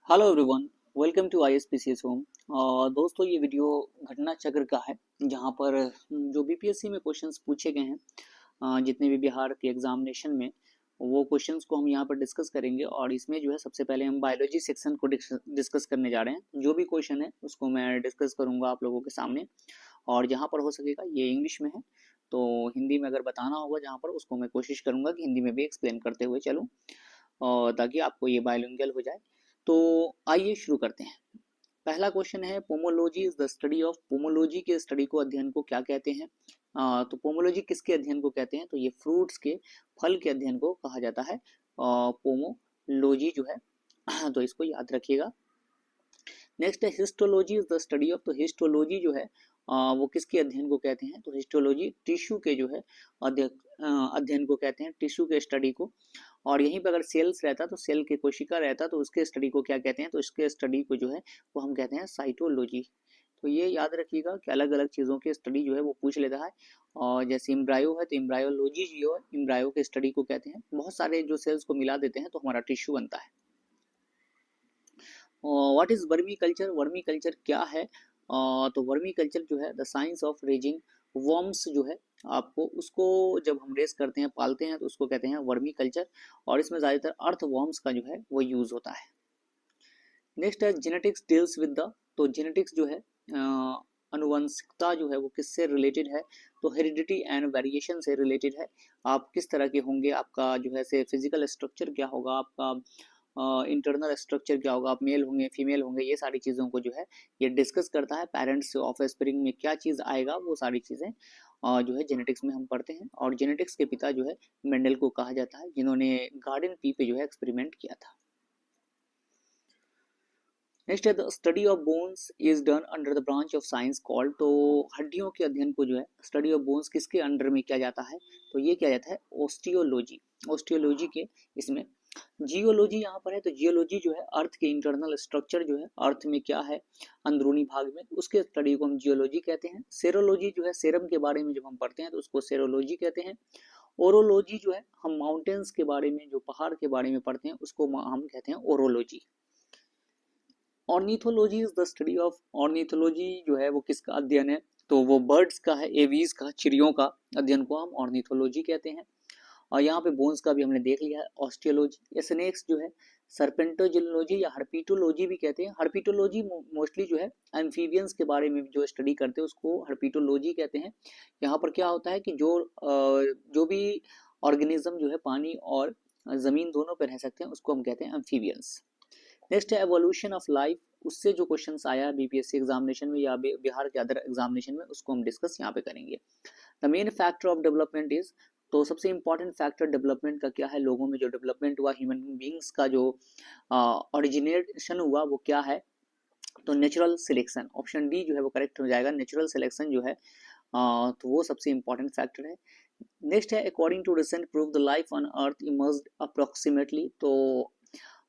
Hello everyone, welcome to ISPCS home. दोस्तों, ये video घटना चक्र का है जहां पर जो बीपीएससी में क्वेश्चंस पूछे गए हैं, जितने भी बिहार के एग्जामिनेशन में, वो क्वेश्चंस को हम यहाँ पर डिस्कस करेंगे। और इसमें जो है सबसे पहले हम बायोलॉजी सेक्शन को डिस्कस करने जा रहे हैं। जो भी क्वेश्चन है उसको मैं डिस्कस करूंगा आप लोगों के सामने, और जहाँ पर हो सकेगा ये इंग्लिश में है, तो हिंदी में अगर बताना होगा जहाँ पर, उसको मैं कोशिश करूंगा कि हिंदी में भी एक्सप्लेन करते हुए चलूँ, और ताकि आपको ये बायलिंगुअल हो जाए। तो आइए शुरू करते हैं। पहला क्वेश्चन है, pomology is the study of. Pomology के स्टडी को, अध्ययन को क्या कहते हैं? तो पोमोलॉजी किसके अध्ययन को कहते हैं? तो ये फ्रूट्स के, फल के अध्ययन को कहा जाता है पोमोलॉजी जो है। तो इसको याद रखिएगा। नेक्स्ट है, histology is the study of. तो हिस्टोलॉजी जो है वो किसके अध्ययन को कहते हैं? तो हिस्टोलॉजी टिश्यू के जो है अध्ययन को कहते हैं, टिश्यू के स्टडी को। और यहीं पर अगर सेल्स रहता तो सेल के कोशिका रहता तो उसके स्टडी को क्या कहते हैं? तो इसके स्टडी को जो है वो हम कहते हैं साइटोलॉजी। तो ये याद रखिएगा कि अलग अलग चीज़ों के स्टडी जो है वो पूछ लेता है। और जैसे इम्ब्रायो है तो इम्ब्रायोलॉजी जो है इम्ब्रायो के स्टडी को कहते हैं। बहुत सारे जो सेल्स को मिला देते हैं तो हमारा टिश्यू बनता है। What is vermi culture? Vermi culture क्या है? तो वर्मी कल्चर जो है the science of raising worms जो है, आपको उसको जब हम रेस करते हैं, पालते हैं, तो उसको कहते हैं वर्मी कल्चर। और इसमें ज़्यादातर अर्थ वर्म्स का जो है वो यूज होता है। नेक्स्ट है, जेनेटिक्स डील्स विद द। तो जेनेटिक्स जो है अनुवंशिकता जो है वो किससे रिलेटेड है? तो हेरिडिटी एंड वेरिएशन से रिलेटेड है। आप किस तरह के होंगे, आपका जो है से फिजिकल स्ट्रक्चर क्या होगा, आपका इंटरनल स्ट्रक्चर क्या होगा, आप मेल होंगे फीमेल होंगे, ये सारी चीज़ों को जो है ये डिस्कस करता है। पेरेंट्स ऑफ स्प्रिंग में क्या चीज़ आएगा, वो सारी चीज़ें जो है जेनेटिक्स में हम पढ़ते हैं। और जेनेटिक्स के पिता जो है मेंडल को कहा जाता है, जिन्होंने गार्डन पी पे जो है एक्सपेरिमेंट किया था। नेक्स्ट है, the study of bones is done under the branch of science called. तो हड्डियों के अध्ययन को जो है स्टडी ऑफ बोन्स किसके अंडर में किया जाता है? तो ये किया जाता है ऑस्टियोलॉजी। ऑस्टियोलॉजी के इसमें जियोलॉजी यहाँ पर है, तो जियोलॉजी जो है अर्थ के इंटरनल स्ट्रक्चर जो है, अर्थ में क्या है अंदरूनी भाग में, उसके स्टडी को हम जियोलॉजी कहते हैं। सेरोलॉजी जो है सेरम के बारे में जब हम पढ़ते हैं तो उसको सेरोलॉजी कहते हैं। ओरोलॉजी जो है हम माउंटेन्स के बारे में, जो पहाड़ के बारे में पढ़ते हैं, उसको हम कहते हैं orology. Ornithology is the study of. Ornithology जो है वो किसका अध्ययन है? तो वो बर्ड्स का है, एवीज का, चिड़ियों का अध्ययन को हम ऑर्निथोलॉजी कहते हैं। और यहाँ पे बोन्स का भी हमने देख लिया है, ऑस्टियोलॉजी। स्नेक्स जो है सर्पेंटोजियोलॉजी या हर्पिटोलॉजी भी कहते हैं। हर्पिटोलॉजी मोस्टली जो है एम्फीबियंस के बारे में जो स्टडी करते हैं उसको हर्पिटोलॉजी कहते हैं। यहाँ पर क्या होता है कि जो भी ऑर्गेनिज्म जो है पानी और जमीन दोनों पर रह सकते हैं उसको हम कहते हैं एम्फीबियंस। नेक्स्ट है एवोल्यूशन ऑफ लाइफ। उससे जो क्वेश्चन आया बीपीएससी एग्जामिनेशन में या बिहार के अदर एग्जामिनेशन में, उसको हम डिस्कस यहाँ पे करेंगे। The main factor of development is. तो सबसे इंपॉर्टेंट फैक्टर डेवलपमेंट का क्या है? लोगों में जो डेवलपमेंट हुआ, ह्यूमन बींग्स का जो ओरिजिनेशन हुआ, वो क्या है? तो नेचुरल सिलेक्शन। ऑप्शन डी जो है वो करेक्ट हो जाएगा। नेचुरल सिलेक्शन जो है तो वो सबसे इंपॉर्टेंट फैक्टर है। नेक्स्ट है, according to recent proof the life on earth emerged approximately. तो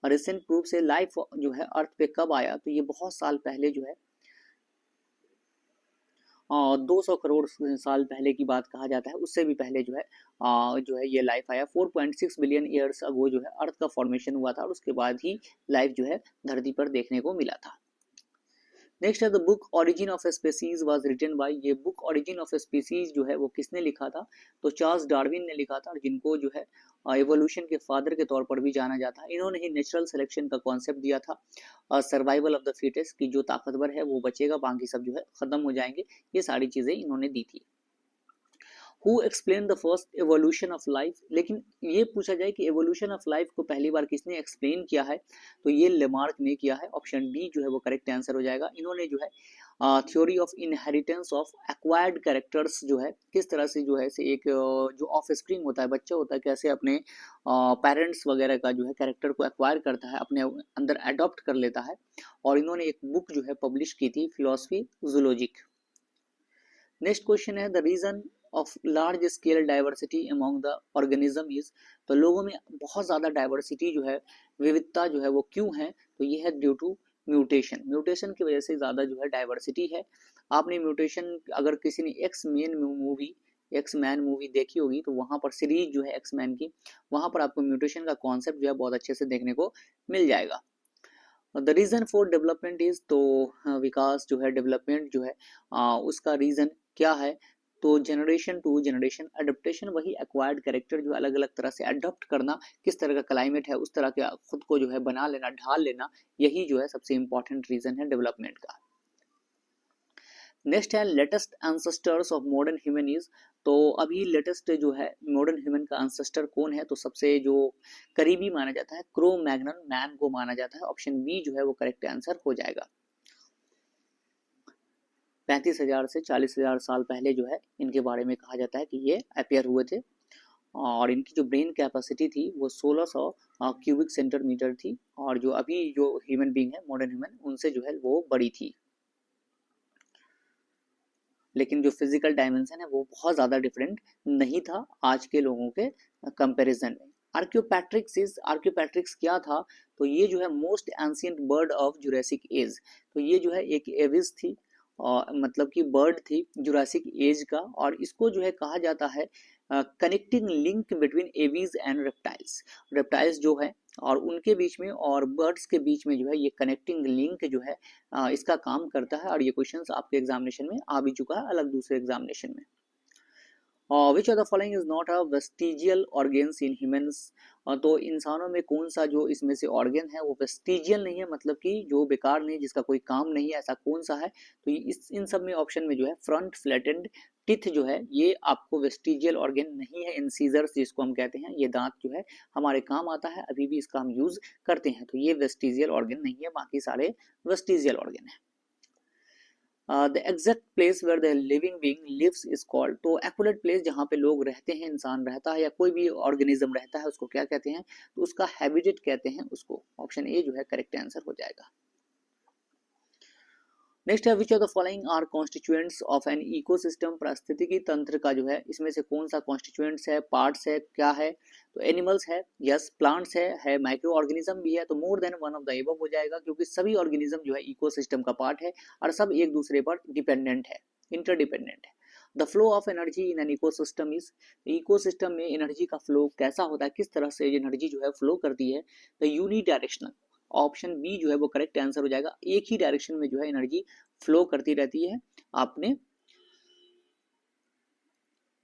रिसेंट प्रूफ से लाइफ जो है अर्थ पे कब आया? तो ये बहुत साल पहले जो है 200 करोड़ साल पहले की बात कहा जाता है। उससे भी पहले जो है ये लाइफ आया। 4.6 बिलियन ईयर्स अगो जो है अर्थ का फॉर्मेशन हुआ था, और उसके बाद ही लाइफ जो है धरती पर देखने को मिला था। नेक्स्ट है, the book origin of species was written by. ये बुक ओरिजिन ऑफ स्पीसीज जो है वो किसने लिखा था? तो चार्ल्स डार्विन ने लिखा था, और जिनको जो है एवोल्यूशन के फादर के तौर पर भी जाना जाता है। इन्होंने ही नेचुरल सिलेक्शन का कॉन्सेप्ट दिया था। सर्वाइवल ऑफ द फिटेस्ट, की जो ताकतवर है वो बचेगा, बाकी सब जो है खत्म हो जाएंगे। ये सारी चीजें इन्होंने दी थी। Who explain the first evolution of life. लेकिन ये पूछा जाए कि एवोल्यूशन ऑफ लाइफ को पहली बार किसने एक्सप्लेन किया है? तो ये लेमार्क ने किया है। ऑप्शन डी जो है वो करेक्ट आंसर हो जाएगा। इन्होंने जो है theory of inheritance of acquired characters जो है, किस तरह से जो है से एक जो ऑफ स्प्रिंग होता है, बच्चा होता है, कैसे अपने पेरेंट्स वगैरह का जो है कैरेक्टर को एक्वायर करता है, अपने अंदर अडॉप्ट कर लेता है। और इन्होंने एक बुक जो है पब्लिश की थी, फिलोसफी जूलॉजिक। नेक्स्ट क्वेश्चन है, the reason of large scale diversity among the organism is. तो लोगों में बहुत ज़्यादा डाइवर्सिटी जो है, विविधता जो है वो क्यों है? तो ये है ड्यू टू म्यूटेशन। म्यूटेशन की वजह से ज़्यादा जो है डाइवर्सिटी है। आपने म्यूटेशन, अगर किसी ने एक्स मैन मूवी देखी होगी, तो वहाँ पर सीरीज जो है एक्स मैन की, वहाँ पर आपको म्यूटेशन का कॉन्सेप्ट जो है बहुत अच्छे से देखने को मिल जाएगा। The reason for development is, तो विकास जो है, डेवलपमेंट जो है उसका रीज़न क्या है, तो जनरेशन टू जनरेशन अडेप्टेशन, वही एक्वायर्ड कैरेक्टर जो अलग अलग तरह से अडॉप्ट करना, किस तरह का क्लाइमेट है उस तरह के खुद को जो है बना लेना, ढाल लेना, यही जो है सबसे इंपॉर्टेंट रीज़न है डेवलपमेंट का। नेक्स्ट है latest ancestors of modern human is, तो अभी लेटेस्ट जो है मॉडर्न ह्यूमन का एंसेस्टर कौन है, तो सबसे जो करीबी माना जाता है क्रो मैग्नन मैन को माना जाता है। ऑप्शन बी जो है वो करेक्ट आंसर हो जाएगा। 35,000 से 40,000 साल पहले जो है इनके बारे में कहा जाता है कि ये अपियर हुए थे, और इनकी जो ब्रेन कैपेसिटी थी वो 1600 क्यूबिक सेंटीमीटर थी, और जो अभी जो ह्यूमन बीइंग है मॉडर्न ह्यूमन उनसे जो है वो बड़ी थी, लेकिन जो फिजिकल डायमेंशन है वो बहुत ज़्यादा डिफरेंट नहीं था आज के लोगों के कंपैरिजन में। आर्क्योपैट्रिक्स क्या था, तो ये जो है most ancient bird of Jurassic age, तो ये जो है एक एविस थी, और मतलब कि बर्ड थी जुरासिक एज का, और इसको जो है कहा जाता है connecting link between aves and reptiles. Reptiles जो है और उनके बीच में और बर्ड्स के बीच में जो है ये कनेक्टिंग लिंक जो है इसका काम करता है, और ये क्वेश्चंस आपके एग्जामिनेशन में आ भी चुका है अलग दूसरे एग्जामिनेशन में। विच of the following is not a vestigial organs in humans, तो इंसानों में कौन सा जो इसमें से ऑर्गन है वो वेस्टिजियल नहीं है, मतलब कि जो बेकार नहीं, जिसका कोई काम नहीं है, ऐसा कौन सा है, तो इस इन सब में ऑप्शन में जो है फ्रंट फ्लैटेंड टिथ जो है ये आपको वेस्टिजियल ऑर्गन नहीं है। इंसीजर्स जिसको हम कहते हैं, ये दांत जो है हमारे काम आता है, अभी भी इसका हम यूज करते हैं, तो ये वेस्टिजियल ऑर्गन नहीं है, बाकी सारे वेस्टिजियल ऑर्गन है। The exact place where the living being lives is called, तो एक्यूरेट प्लेस जहाँ पे लोग रहते हैं, इंसान रहता है या कोई भी ऑर्गेनिज्म रहता है, उसको क्या कहते हैं, तो उसका हैबिटेट कहते हैं उसको। ऑप्शन ए जो है करेक्ट आंसर हो जाएगा। नेक्स्ट है which of the following are constituents of an ecosystem, पारिस्थितिकी तंत्र का जो है इसमें से कौन सा कॉन्स्टिट्यूएंट्स है, पार्ट्स है, क्या है, तो एनिमल्स है, यस, प्लांट्स है माइक्रो ऑर्गेनिज्म भी है, तो मोर than one of the above हो जाएगा, क्योंकि सभी ऑर्गेनिज्म जो है इकोसिस्टम का पार्ट है और सब एक दूसरे पर डिपेंडेंट है, इंटरडिपेंडेंट है। The flow of energy in an ecosystem is, ecosystem में एनर्जी का फ्लो कैसा होता है, किस तरह से एनर्जी जो है फ्लो करती है, द यूनिडायरेक्शनल। ऑप्शन बी जो है वो करेक्ट आंसर हो जाएगा, एक ही डायरेक्शन में जो है एनर्जी फ्लो करती रहती है। आपने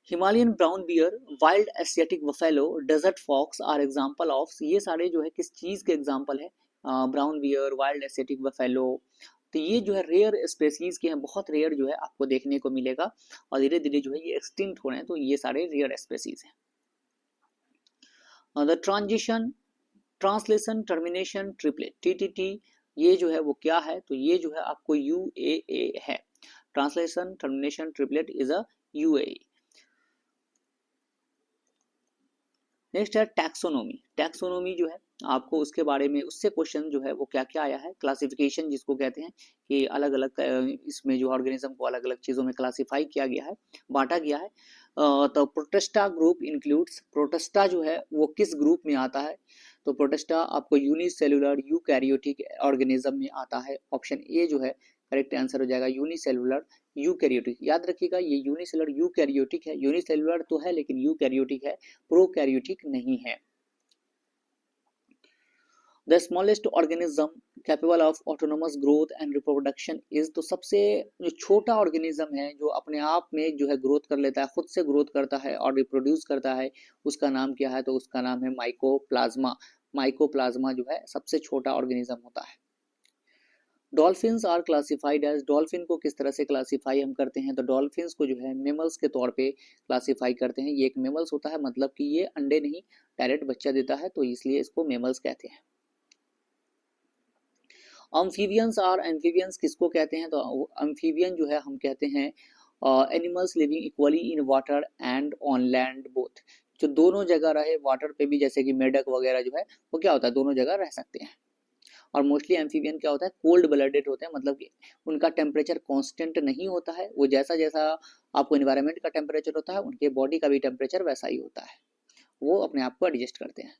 Himalayan brown bear, wild Asiatic buffalo, desert fox are example of, ये सारे जो है किस चीज के एग्जांपल है, brown bear, wild Asiatic buffalo, तो ये जो है रेयर स्पेसीज के हैं, बहुत रेयर जो है आपको देखने को मिलेगा, और धीरे धीरे जो है ये एक्सटिंक्ट हो रहे हैं, तो ये सारे रेयर स्पेसीज हैं। The translation termination triplet TTT, ये जो है वो क्या है, तो ये जो है आपको यूएए है। Translation termination triplet is a यूएए। Next है टैक्सोनोमी। टैक्सोनोमी जो है आपको उसके बारे में, उससे क्वेश्चन जो है वो क्या क्या आया है, क्लासिफिकेशन जिसको कहते हैं कि अलग अलग इसमें जो ऑर्गेनिज्म को अलग अलग चीज़ों में क्लासिफाई किया गया है, बांटा गया है। तो प्रोटेस्टा ग्रुप इंक्लूड्स, प्रोटेस्टा जो है वो किस ग्रुप में आता है, तो प्रोटेस्टा आपको यूनिसेलुलर यूकैरियोटिक ऑर्गेनिज्म में आता है। ऑप्शन ए जो है करेक्ट आंसर हो जाएगा, यूनिसेलुलर यूकैरियोटिक। याद रखिएगा ये यूनिसेलुलर यूकैरियोटिक है, यूनिसेलुलर तो है लेकिन यूकैरियोटिक है, प्रोकैरियोटिक नहीं है। The smallest organism capable of autonomous growth and reproduction is, तो सबसे जो छोटा ऑर्गेनिज्म है जो अपने आप में जो है ग्रोथ कर लेता है, खुद से ग्रोथ करता है और रिप्रोड्यूस करता है, उसका नाम क्या है, तो उसका नाम है माइकोप्लाज्मा। माइकोप्लाज्मा जो है सबसे छोटा ऑर्गेनिज्म होता है। Dolphins are classified as, dolphin को किस तरह से क्लासिफाई हम करते हैं, तो डॉल्फिन्स को जो है मेमल्स के तौर पे क्लासिफाई करते हैं। ये एक मेमल्स होता है, मतलब कि ये अंडे नहीं डायरेक्ट बच्चा देता है, तो इसलिए इसको मेमल्स कहते हैं। अम्फीबियंस आर, एम्फीबियंस किसको कहते हैं, तो अम्फीबियन जो है हम कहते हैं animals living equally in water and on land both, जो दोनों जगह रहे, वाटर पे भी, जैसे कि मेढक वगैरह जो है वो क्या होता है, दोनों जगह रह सकते हैं। और मोस्टली एम्फीबियन क्या होता है, कोल्ड ब्लडेड होते हैं, मतलब कि उनका टेम्परेचर कांस्टेंट नहीं होता है, वो जैसा जैसा आपको एनवायरनमेंट का टेम्परेचर होता है उनके बॉडी का भी टेम्परेचर वैसा ही होता है, वो अपने आप को एडजस्ट करते हैं।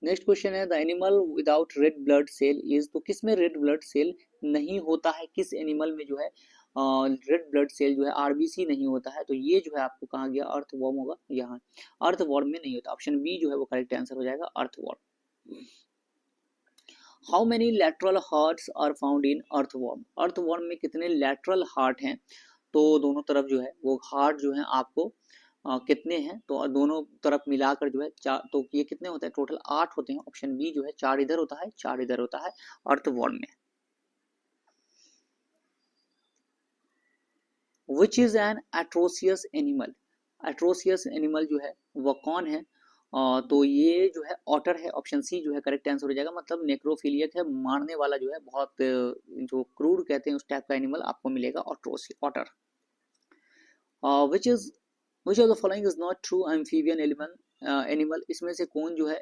नेक्स्ट क्वेश्चन है the animal without red blood cell is, तो किस में रेड ब्लड सेल नहीं होता है, किस एनिमल में जो है रेड ब्लड सेल जो है आरबीसी नहीं होता है, तो ये जो है आपको कहा गया अर्थवॉर्म होगा, यहाँ अर्थवॉर्म में नहीं होता। ऑप्शन बी जो है वो करेक्ट आंसर हो जाएगा, earthworm. How many lateral hearts are found in earthworm, earthworm में कितने लैटरल हार्ट हैं, तो दोनों तरफ जो है वो हार्ट जो है आपको कितने हैं, तो दोनों तरफ मिलाकर जो है चार, तो ये कितने होते हैं, टोटल 8 होते हैं। ऑप्शन बी जो है 4 इधर होता है 4 इधर होता है अर्थवर्म में। Which is an atrocious animal, atrocious animal जो है वह कौन है, तो ये जो है ऑटर है। ऑप्शन सी जो है करेक्ट आंसर हो जाएगा, मतलब नेक्रोफिलियक है, मारने वाला जो है बहुत जो क्रूर कहते हैं उस टाइप का एनिमल आपको मिलेगा otter. Which is which of the following is not true amphibian animal, इसमें से कौन जो है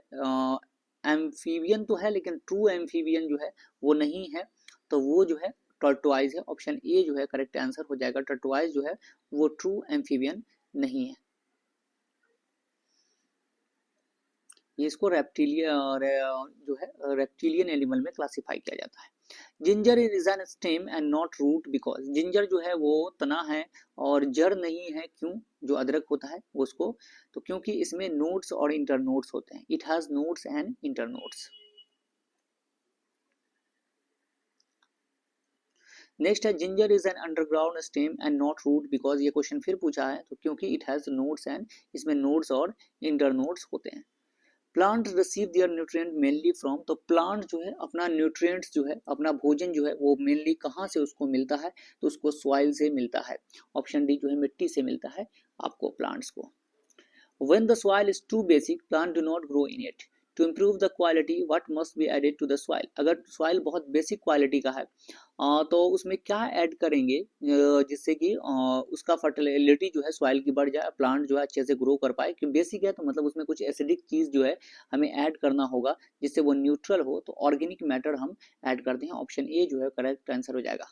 एम्फीबियन तो है लेकिन ट्रू एम्फीबियन जो है वो नहीं है, तो वो जो है टर्टोइज है। ऑप्शन ए जो है करेक्ट आंसर हो जाएगा, टर्टोइज जो है वो ट्रू एम्फीबियन नहीं है। ये इसको रेप्टिलियन जो है रेप्टिलियन एनिमल में क्लासिफाई किया जाता है। Ginger is an stem and not root because, ginger जो है वो तना है और जड़ नहीं है, क्यों, जो अदरक होता है उसको, तो क्योंकि इसमें नोड्स और इंटरनोड्स होते हैं, it has nodes and internodes. Next है ginger is an underground stem and not root because, ये क्वेश्चन फिर पूछा है, तो क्योंकि इट हैज नोड्स एंड इसमें नोड्स और इंटरनोड्स होते हैं। Plant receive their nutrient mainly from, तो प्लांट जो है अपना न्यूट्रिएंट्स जो है अपना भोजन जो है वो मेनली कहाँ से उसको मिलता है, तो उसको सॉइल से मिलता है। ऑप्शन डी जो है मिट्टी से मिलता है आपको प्लांट्स को। When the soil is too basic, plant do not grow in it. To improve the quality, what must be added to the soil? अगर soil बहुत बेसिक क्वालिटी का है तो उसमें क्या ऐड करेंगे जिससे कि उसका फर्टिलिटी जो है सॉइल की बढ़ जाए, प्लांट जो है अच्छे से ग्रो कर पाए। क्योंकि बेसिक है तो मतलब उसमें कुछ एसिडिक चीज़ जो है हमें ऐड करना होगा जिससे वो न्यूट्रल हो, तो ऑर्गेनिक मैटर हम ऐड करते हैं। ऑप्शन ए जो है करेक्ट आंसर हो जाएगा।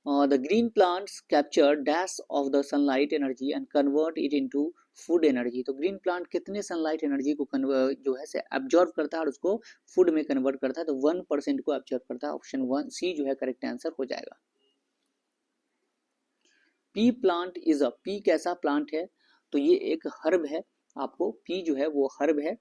The green plants capture dash of the sunlight energy and convert it into food energy, तो ग्रीन प्लांट कितने सनलाइट एनर्जी को जो है से एब्जॉर्व करता है और उसको फूड में कन्वर्ट करता है, तो 1% को एब्जॉर्व करता है। ऑप्शन 1 सी जो है करेक्ट आंसर हो जाएगा। P plant is a, P कैसा प्लांट है, तो ये एक हर्ब है, आपको पी जो है वो हर्ब है।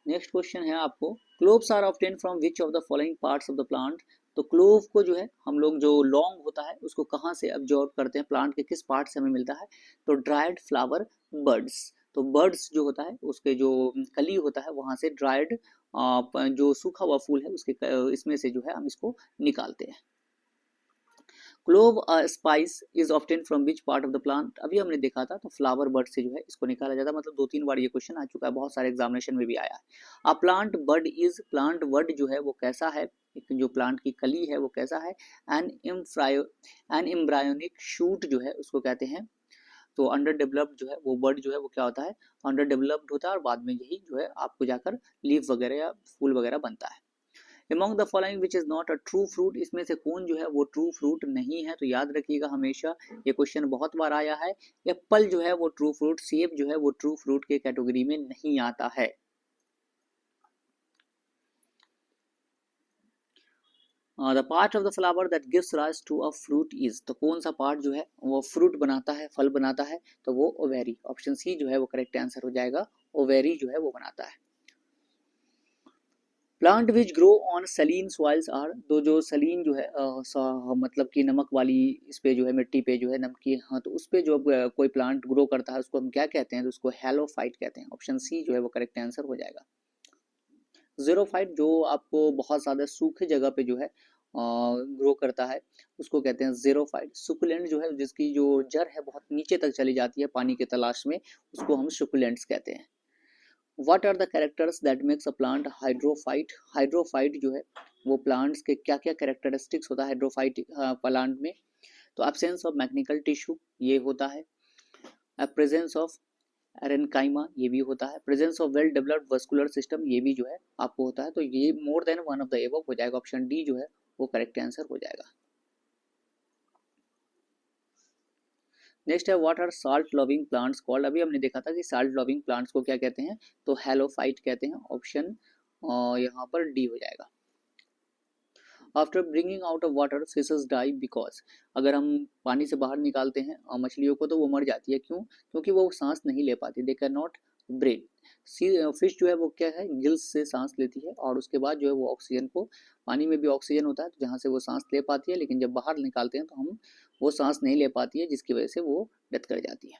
नेक्स्ट क्वेश्चन है आपको, cloves are obtain from which of the following parts of the plant, तो क्लोव को जो है हम लोग जो लौंग होता है उसको कहाँ से अब्जॉर्ब करते हैं, प्लांट के किस पार्ट से हमें मिलता है, तो ड्राइड फ्लावर बर्ड्स, तो बर्ड्स जो होता है उसके जो कली होता है वहां से ड्राइड जो सूखा हुआ फूल है उसके इसमें से जो है हम इसको निकालते हैं। Clove spice is obtain from which part of the plant, अभी हमने देखा था, तो फ्लावर बर्ड से जो है इसको निकाला जाता है, मतलब 2-3 बार ये क्वेश्चन आ चुका है, बहुत सारे एग्जामिनेशन में भी आया है। A plant bird is, plant bird जो है वो कैसा है, जो प्लांट की कली है वो कैसा है, एन एम्ब्रायोनिक शूट जो है उसको कहते हैं, तो अंडर डेवलप्ड जो है वो बर्ड जो है वो क्या होता है, अंडर डेवलप्ड होता है और बाद में यही जो है आपको जाकर लीफ वगैरह या फूल वगैरह बनता है। Among the following which is not a true fruit, इसमें से कौन जो है वो ट्रू फ्रूट नहीं है, तो याद रखिएगा हमेशा, ये क्वेश्चन बहुत बार आया है। एप्पल जो है वो ट्रू फ्रूट, सेब जो है वो ट्रू फ्रूट के कैटेगरी में नहीं आता है। The part of the flower that gives rise to a fruit is, तो कौन सा पार्ट जो है वो फ्रूट बनाता है, फल बनाता है, तो वो ओवेरी। ऑप्शन सी जो है वो करेक्ट आंसर हो जाएगा, ओवेरी जो है वो बनाता है। Plant which grow on saline soils are, तो जो सलीन जो है मतलब कि नमक वाली इस पे जो है मिट्टी पे जो है नमकी, हाँ, तो उस पे जो कोई प्लांट ग्रो करता है उसको हम क्या कहते हैं, तो उसको हेलोफाइट कहते हैं। ऑप्शन सी जो है वो करेक्ट आंसर हो जाएगा। जीरोफाइट जो आपको बहुत ज़्यादा सूखे जगह पे जो है ग्रो करता है उसको कहते हैं जीरोफाइट। सुकुलेंट जो है जिसकी जो जड़ है बहुत नीचे तक चली जाती है पानी की तलाश में, उसको हम सुकुलेंट्स कहते हैं। What are the characters that makes a plant hydrophyte, hydrophyte जो है वो प्लांट्स के क्या क्या कैरेक्टरिस्टिक्स होता है हाइड्रोफाइट प्लांट में, तो एब्सेंस ऑफ मैकेनिकल टिश्यू ये होता है, प्रेजेंस ऑफ एरेनकाइमा ये भी होता है, presence of well developed vascular system ये भी जो है आपको होता है, तो ये मोर than one of the above हो जाएगा। ऑप्शन डी जो है वो करेक्ट आंसर हो जाएगा। नेक्स्ट है what are salt loving plants called, अभी हमने देखा था कि साल्ट लविंग प्लांट्स को क्या कहते हैं, तो हेलोफाइट कहते हैं। ऑप्शन यहाँ पर डी हो जाएगा। After bringing out of water fishes die because, अगर हम पानी से बाहर निकालते हैं मछलियों को तो वो मर जाती है। क्यों? क्योंकि वो सांस नहीं ले पाती, they can not breathe. Fish जो है वो क्या है, गिल्स से सांस लेती है और उसके बाद जो है वो ऑक्सीजन को, पानी में भी ऑक्सीजन होता है तो जहाँ से वो सांस ले पाती है, लेकिन जब बाहर निकालते हैं तो हम वो सांस नहीं ले पाती है, जिसकी वजह से वो डेथ कर जाती है।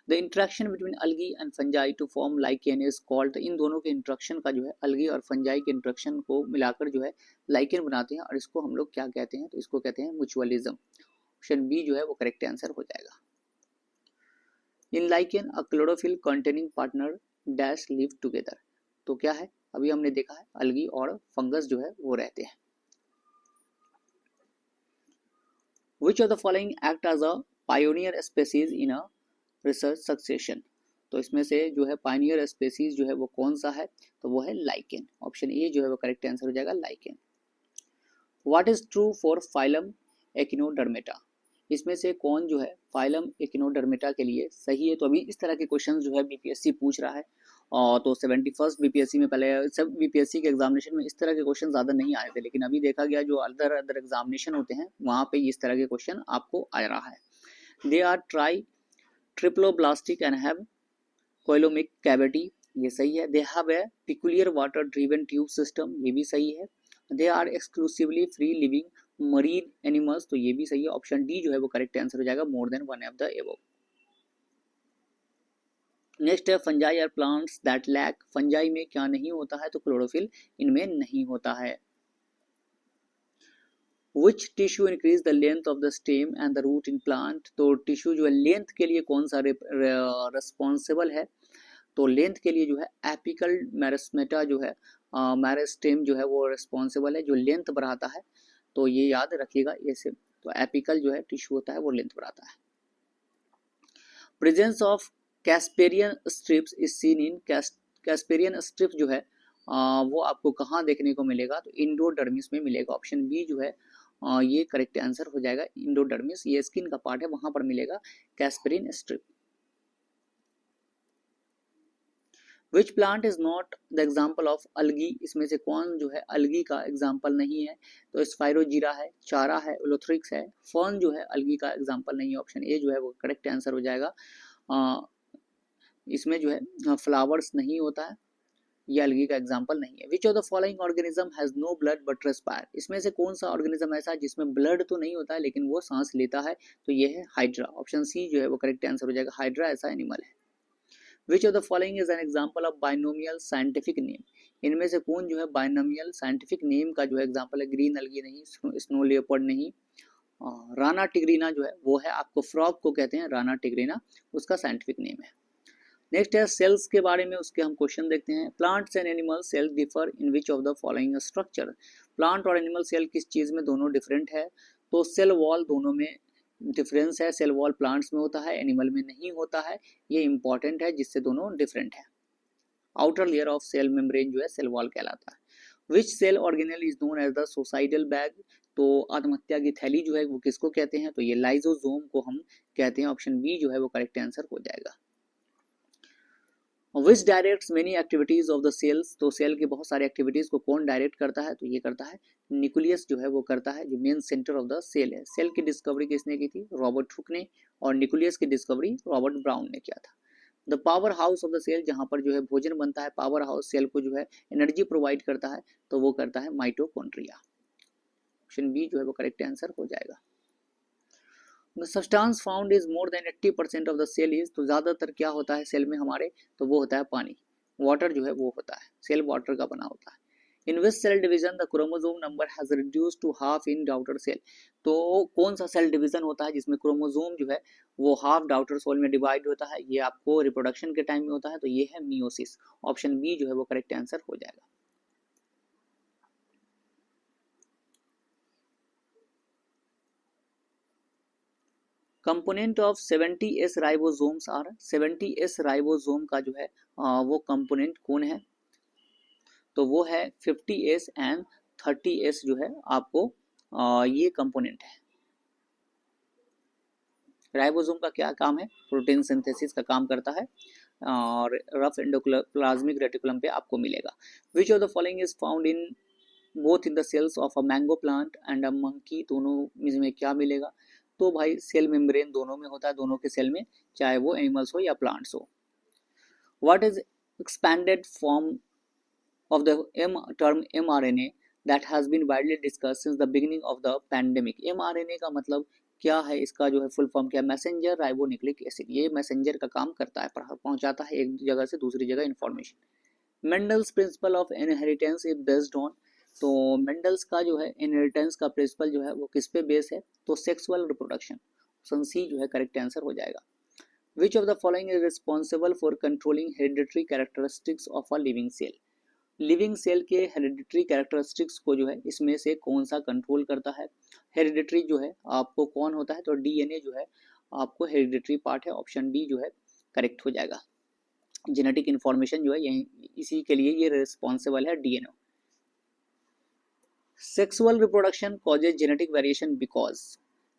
The interaction between algae and fungi to form lichen is called, इन दोनों के इंट्रैक्शन का जो है अलगी और फंजाई के इंट्रैक्शन को मिलाकर जो है लाइकेन बनाते हैं और इसको हम लोग क्या कहते हैं, तो इसको कहते हैं म्यूचुअलिज्म। ऑप्शन बी जो है वो करेक्ट आंसर हो जाएगा। In lichen a chlorophyll containing partner dash live together, तो क्या है, अभी हमने देखा है अलगी और फंगस जो है वो रहते हैं। Which of the following act as a pioneer species in a research succession, तो इसमें से जो है पायनियर स्पेसीज जो है वो कौन सा है, तो वो है लाइकेन। ऑप्शन ए जो है वो करेक्ट आंसर हो जाएगा, lichen. What is true for phylum echinodermata, इसमें से कौन जो है फाइलम एकिनोडर्मेटा के लिए सही है। तो अभी इस तरह के क्वेश्चन जो है बीपीएससी पूछ रहा है, और तो 71st बीपीएससी में, पहले सब बीपीएससी के एग्जामिनेशन में इस तरह के क्वेश्चन ज़्यादा नहीं आए थे, लेकिन अभी देखा गया जो अदर अदर एग्जामिनेशन होते हैं वहाँ पे इस तरह के क्वेश्चन आपको आ रहा है। They are tri triploblastic and have coelomic cavity, ये सही है। They have a peculiar water driven tube system, ये भी सही है। They are exclusively free living marine animals, तो ये भी सही है। ऑप्शन डी जो है वो करेक्ट आंसर हो जाएगा, more than one of the above. Next है fungi are plants that lack, fungi में क्या नहीं होता है, तो क्लोरोफिल इनमें नहीं होता है। Which tissue increase the length of the stem and the root in plant, तो टिश्यू जो है लेंथ के लिए कौन सा रिस्पॉन्सिबल है, तो लेंथ के लिए जो है एपिकल मेरिस्टेमा जो है मेरिस्टेम जो है वो रिस्पॉन्सिबल है, जो लेंथ बढ़ाता है। तो ये याद रखिएगा, ऐसे तो एपिकल जो है टिश्यू होता है वो लेंथ बढ़ाता है। Presence of Casparian strips is seen in, Casparian strip जो है वो आपको कहाँ देखने को मिलेगा, तो इंडोडर्मिस में मिलेगा। ऑप्शन बी जो है ये करेक्ट आंसर हो जाएगा, इंडोडर्मिस, ये स्किन का पार्ट है, वहां पर मिलेगा casparian strip. Which plant is not the example of algae, इसमें से कौन जो है अलगी का एग्जाम्पल नहीं है, तो स्पाइरोजीरा है, चारा है, उलोथ्रिक्स है, फर्न जो है अलगी का एग्जाम्पल नहीं है। ऑप्शन ए जो है वो करेक्ट आंसर हो जाएगा। इसमें जो है फ्लावर्स नहीं होता है, ये अलगी का एग्जाम्पल नहीं है। Which of the following organism has no blood but respire, इसमें से कौन सा ऑर्गेनिज्म ऐसा है जिसमें ब्लड तो नहीं होता है लेकिन वो सांस लेता है, तो ये है हाइड्रा। ऑप्शन सी जो है वो करेक्ट आंसर हो जाएगा, हाइड्रा ऐसा एनिमल है। Which of the following is an example of binomial scientific name, इनमें से कौन जो है बाइनोमियल साइंटिफिक नेम का जो है एग्जाम्पल है, ग्रीन अलगी नहीं, स्नो लेपर्ड नहीं, राना टिग्रीना जो है वो है, आपको फ्रॉग को कहते हैं राना टिग्रीना, उसका साइंटिफिक नेम है। नेक्स्ट है सेल्स के बारे में, उसके हम क्वेश्चन देखते हैं। Plants and animal cell differ in which of the following structure, plant और एनिमल सेल किस चीज में दोनों डिफरेंट है, तो सेल वॉल दोनों में डिफरेंस है, सेल वॉल प्लांट्स में होता है, एनिमल में नहीं होता है, ये इंपॉर्टेंट है जिससे दोनों डिफरेंट है। Outer layer of cell membrane जो है सेल वॉल कहलाता है। Which cell organelle is known as the suicidal bag, तो आत्महत्या की थैली जो है वो किसको कहते हैं, तो ये लाइजोसोम को हम कहते हैं। ऑप्शन बी जो है वो करेक्ट आंसर हो जाएगा। Which directs many activities of the cells, तो सेल की बहुत सारी एक्टिविटीज को कौन डायरेक्ट करता है, तो ये करता है न्यूक्लियस जो है वो करता है, जो main centre of the cell है। सेल की डिस्कवरी किसने की थी, रॉबर्ट हुक ने, और न्यूक्लियस की डिस्कवरी रॉबर्ट ब्राउन ने किया था। The power house of the cell, जहां पर जो है भोजन बनता है, पावर हाउस सेल को जो है एनर्जी प्रोवाइड करता है, तो वो करता है माइटोकॉन्ड्रिया। ऑप्शन बी जो है वो करेक्ट आंसर हो जाएगा। The substance found is more than 80% of the cell is, तो ज्यादातर क्या होता है सेल में हमारे, तो वो होता है पानी, वाटर जो है वो होता है, सेल वाटर का बना होता है। In which cell division the chromosome number has reduced to half in daughter cell, तो कौन सा सेल डिवीजन होता है जिसमें क्रोमोसोम जो है वो हाफ डाउटर सेल में डिवाइड होता है, ये आपको रिप्रोडक्शन के टाइम में होता है, तो ये है मियोसिस। ऑप्शन बी जो है वो करेक्ट आंसर हो जाएगा। Component of 70s ribosomes are, 70s ribosome का जो है वो कंपोनेंट कौन है, तो वो है 50s एंड 30s जो है आपको ये कंपोनेंट है। राइबोसोम का क्या काम है, प्रोटीन सिंथेसिस का काम करता है, और रफ एंडोप्लाज्मिक रेटिकुलम पे आपको मिलेगा। Which of the following is found in both in the cells of a mango plant and a monkey, दोनों में क्या मिलेगा? तो भाई सेल मेम्ब्रेन दोनों में होता है, दोनों के सेल में, चाहे वो एनिमल्स हो या प्लांट्स हो। What is expanded form of the term mRNA that has been widely discussed since the beginning of the pandemic? mRNA का मतलब क्या है? इसका जो है फुल फॉर्म क्या है? Messenger ribonucleic acid. ये मैसेंजर का काम करता है, पहुंचाता है एक जगह से दूसरी जगह information. Mendel's principle of inheritance is based on, तो मेंडल्स का जो है इनहेरिटेंस का प्रिंसिपल जो है वो किस पे बेस है? तो सेक्सुअल रिप्रोडक्शन। ऑप्शन सी जो है करेक्ट आंसर हो जाएगा। Which of the following is responsible for controlling hereditary characteristics of a living cell? Living cell के हेरिडिटरी कैरेक्टरिस्टिक्स को जो है इसमें से कौन सा कंट्रोल करता है? हेरिडिटरी जो है आपको कौन होता है? तो डीएनए जो है आपको हेरिडिटरी पार्ट है, ऑप्शन डी जो है करेक्ट हो जाएगा। जेनेटिक इंफॉर्मेशन जो है यही इसी के लिए ये रिस्पॉन्सिबल है, DNA. Sexual reproduction causes genetic variation because,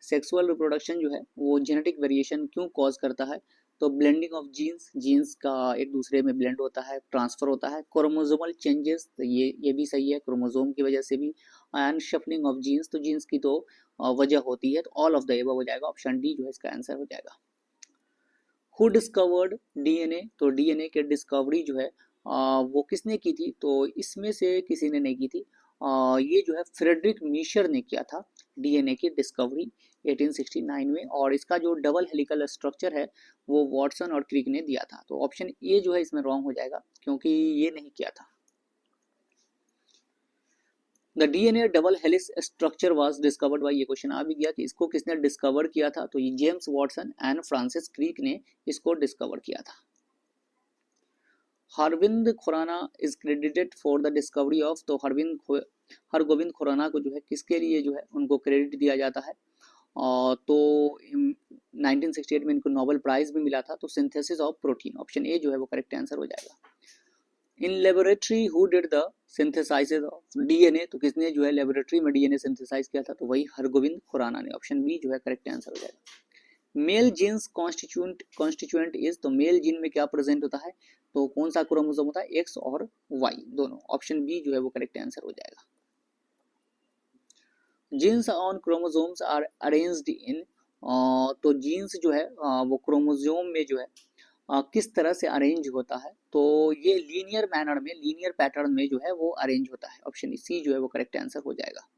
sexual reproduction जो है वो जेनेटिक वेरिएशन क्यों कॉज करता है? तो ब्लेंडिंग ऑफ जीन्स, जीन्स का एक दूसरे में ब्लेंड होता है, ट्रांसफर होता है। क्रोमोसोमल चेंजेस, तो ये भी सही है, क्रोमोसोम की वजह से भी। एंड शफलिंग ऑफ जीन्स, तो जीन्स की तो वजह होती है, तो ऑल ऑफ द एबव हो जाएगा, ऑप्शन डी जो है इसका आंसर हो जाएगा। हु डिस्कवर्ड डीएनए, तो डीएनए के डिस्कवरी जो है वो किसने की थी? तो इसमें से किसी ने नहीं की थी, ये जो है फ्रेडरिक मीशर ने किया था डीएनए की डिस्कवरी 1869 में, और इसका जो डबल हेलिकल स्ट्रक्चर है वो वॉटसन और क्रिक ने दिया था। तो ऑप्शन ए जो है इसमें रॉन्ग हो जाएगा क्योंकि ये नहीं किया था। The DNA double helix structure was discovered by, ये क्वेश्चन आ भी गया कि इसको किसने डिस्कवर किया था? तो ये James Watson and Francis Crick ने इसको डिस्कवर किया था। Harvind Khurana is credited for the discovery of, तो हरगोविंद खुराना को जो है किसके लिए जो है उनको क्रेडिट दिया जाता है? तो 1968 में इनको नोबेल प्राइज भी मिला था। तो synthesis of protein, option A जो है वो करेक्ट आंसर हो जाएगा। In laboratory who did the synthesis of DNA, तो किसने जो है लेबोरेटरी में डीएनए सिंथेसाइज किया था? तो वही हरगोविंद खुराना ने, ऑप्शन बी जो है करेक्ट आंसर हो जाएगा। मेल जीन्स कॉन्स्टिट्यूएंट इज, तो मेल जीन में क्या प्रेजेंट होता है? तो कौन सा क्रोमोसोम होता है? एक्स और वाई दोनों, ऑप्शन बी जो है वो करेक्ट आंसर हो जाएगा। Genes on chromosomes are arranged in, तो जीन्स जो है वो क्रोमोसोम में जो है किस तरह से अरेंज होता है? तो ये लीनियर मैनर में, लीनियर पैटर्न में जो है वो अरेंज होता है, ऑप्शन सी जो है वो करेक्ट आंसर हो जाएगा।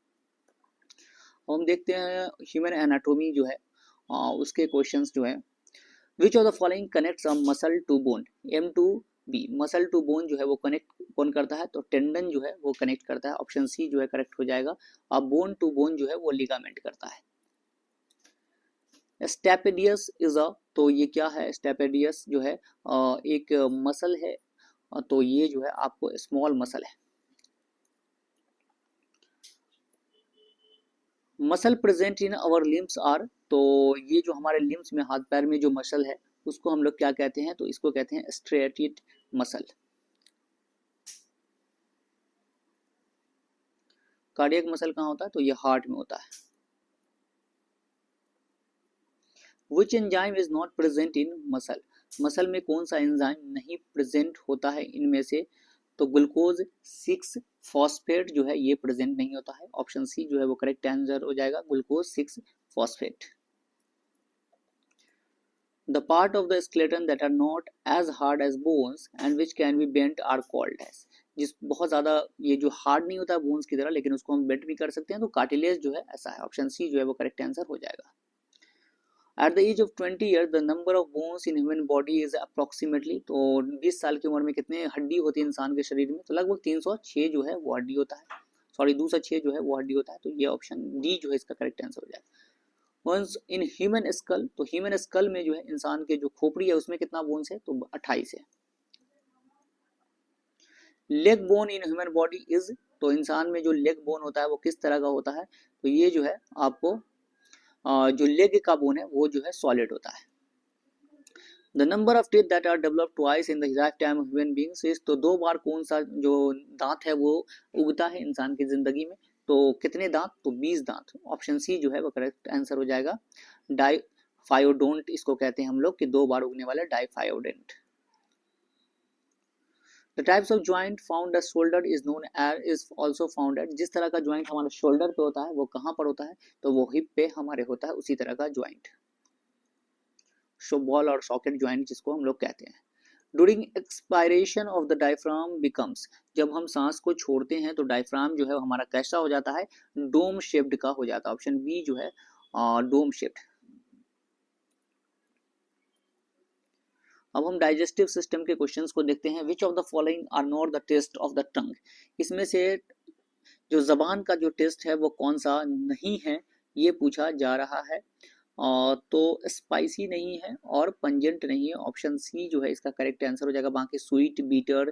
हम देखते हैं ह्यूमन एनाटोमी जो है उसके क्वेश्चंस जो है। Which of the following connects a muscle to bone? M to B, muscle to bone जो है वो कनेक्ट कौन करता है? तो टेंडन जो है वो कनेक्ट करता है, ऑप्शन सी जो है करेक्ट हो जाएगा। अब बोन टू बोन जो है वो लिगामेंट करता है। स्टेपेडियस इज अ, तो ये क्या है? स्टेपेडियस जो है एक मसल है, तो ये जो है आपको स्मॉल मसल है। Muscle present in our limbs are, तो ये जो हमारे लिम्स में, हाथ पैर में जो मसल है उसको हम लोग क्या कहते हैं? तो इसको कहते हैं स्ट्रेटेड मसल। कार्डियक मसल कहाँ होता है? तो ये हार्ट में होता है। Which enzyme is not present in muscle, muscle में कौन सा एंजाइम नहीं प्रेजेंट होता है इनमें से? तो ग्लूकोज 6 फॉस्फेट जो है ये प्रेजेंट नहीं होता है, ऑप्शन सी जो है वो करेक्ट आंसर हो जाएगा, glucose 6 phosphate. The part of the skeleton that are not as hard as bones and which can be bent are called as, जिस बहुत ज्यादा ये जो हार्ड नहीं होता बोन्स की तरह लेकिन उसको हम बेंट भी कर सकते हैं, तो कार्टिलेज जो है ऐसा है, ऑप्शन सी जो है वो करेक्ट आंसर हो जाएगा। At the age of 20 year the number of bones in human body is approximately, तो 20 साल की उम्र में कितने हड्डी होती है इंसान के शरीर में? तो लगभग 306 जो है वो हड्डी होता है, सॉरी 206 जो है वो हड्डी होता है, तो ये ऑप्शन डी जो है इसका करेक्ट आंसर हो जाएगा। वंस इन ह्यूमन स्कल, तो ह्यूमन स्कल में जो है इंसान के जो खोपड़ी है उसमें कितना बोन्स है? तो 28 है। Leg bone in human body is, तो इंसान में जो लेग बोन होता है वो किस तरह का होता है? तो ये जो है आपको जो लेग का बोन है वो जो है सॉलिड होता है। The number of teeth that are develop twice in the life time of human beings is, तो 2 बार कौन सा जो दांत है वो उगता है इंसान की जिंदगी में? तो कितने दांत? तो 20 दांत, ऑप्शन सी जो है वो करेक्ट आंसर हो जाएगा। डाइफायोडोंट इसको कहते हैं हम लोग कि 2 बार उगने वाला diphyodont. The types of joint found at shoulder is known as is also found at, जिस तरह का ज्वाइंट हमारे शोल्डर पे होता है वो कहाँ पर होता है, तो वो हिप पे हमारे होता है उसी तरह का ज्वाइंट, बॉल और सॉकेट ज्वाइंट जिसको हम लोग कहते हैं। During expiration of the diaphragm becomes, जब हम सांस को छोड़ते हैं तो डायफ्राम जो है हमारा कैसा हो जाता है, डोम शेप्ड का हो जाता है। ऑप्शन बी जो है डोम शेप्ड। अब हम डाइजेस्टिव सिस्टम के क्वेश्चंस को देखते हैं। Which of the following are not the taste of the tongue, इसमें से जो जबान का जो टेस्ट है वो कौन सा नहीं है, ये पूछा जा रहा है। तो स्पाइसी नहीं है और पंजेंट नहीं है। ऑप्शन सी जो है इसका करेक्ट आंसर हो जाएगा। बाकी स्वीट, बीटर,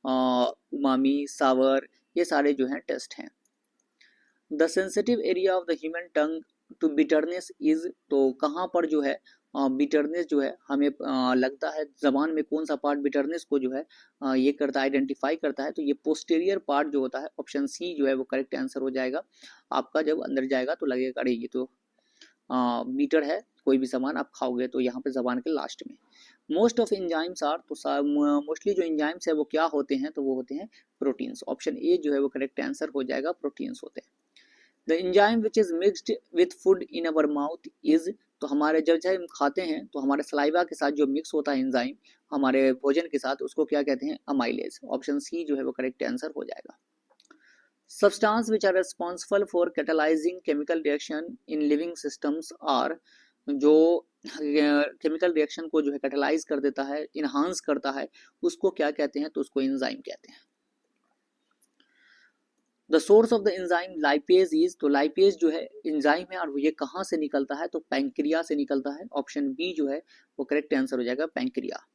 उमामी, सावर, ये सारे जो हैं टेस्ट हैं। The sensitive area of the human tongue to bitterness is, तो कहाँ पर जो है बिटरनेस जो है हमें लगता है जबान में कौन सा पार्ट बिटरनेस को जो है ये करता है, आइडेंटिफाई करता है, तो ये पोस्टीरियर पार्ट जो होता है। ऑप्शन सी जो है वो करेक्ट आंसर हो जाएगा। आपका जब अंदर जाएगा तो लगेगा अरे ये तो बीटर है, कोई भी सामान आप खाओगे तो यहाँ पे जबान के लास्ट में। मोस्ट ऑफ एंजाइम्स आर, तो मोस्टली जो एंजाइम्स है वो क्या होते हैं, तो वो होते हैं प्रोटीन्स। ऑप्शन ए जो है वो करेक्ट आंसर हो जाएगा, प्रोटीन्स होते हैं। The enzyme which is mixed with food in our mouth is, तो हमारे जब हम खाते हैं तो हमारे सलाइवा के साथ जो मिक्स होता है एंजाइम हमारे भोजन के साथ, उसको क्या कहते हैं, अमाइलेज। ऑप्शन सी जो है वो करेक्ट आंसर हो जाएगा। Substances which are responsible for catalyzing chemical reaction in living systems are, जो केमिकल रिएक्शन को जो है कैटेलाइज कर देता है, इनहांस करता है, उसको क्या कहते हैं, तो उसको एंजाइम कहते हैं। The source of the enzyme lipase is, तो लाइपेज जो है एंजाइम है और ये कहाँ से निकलता है, तो पैंक्रिया से निकलता है। ऑप्शन बी जो है वो करेक्ट आंसर हो जाएगा, pancreas.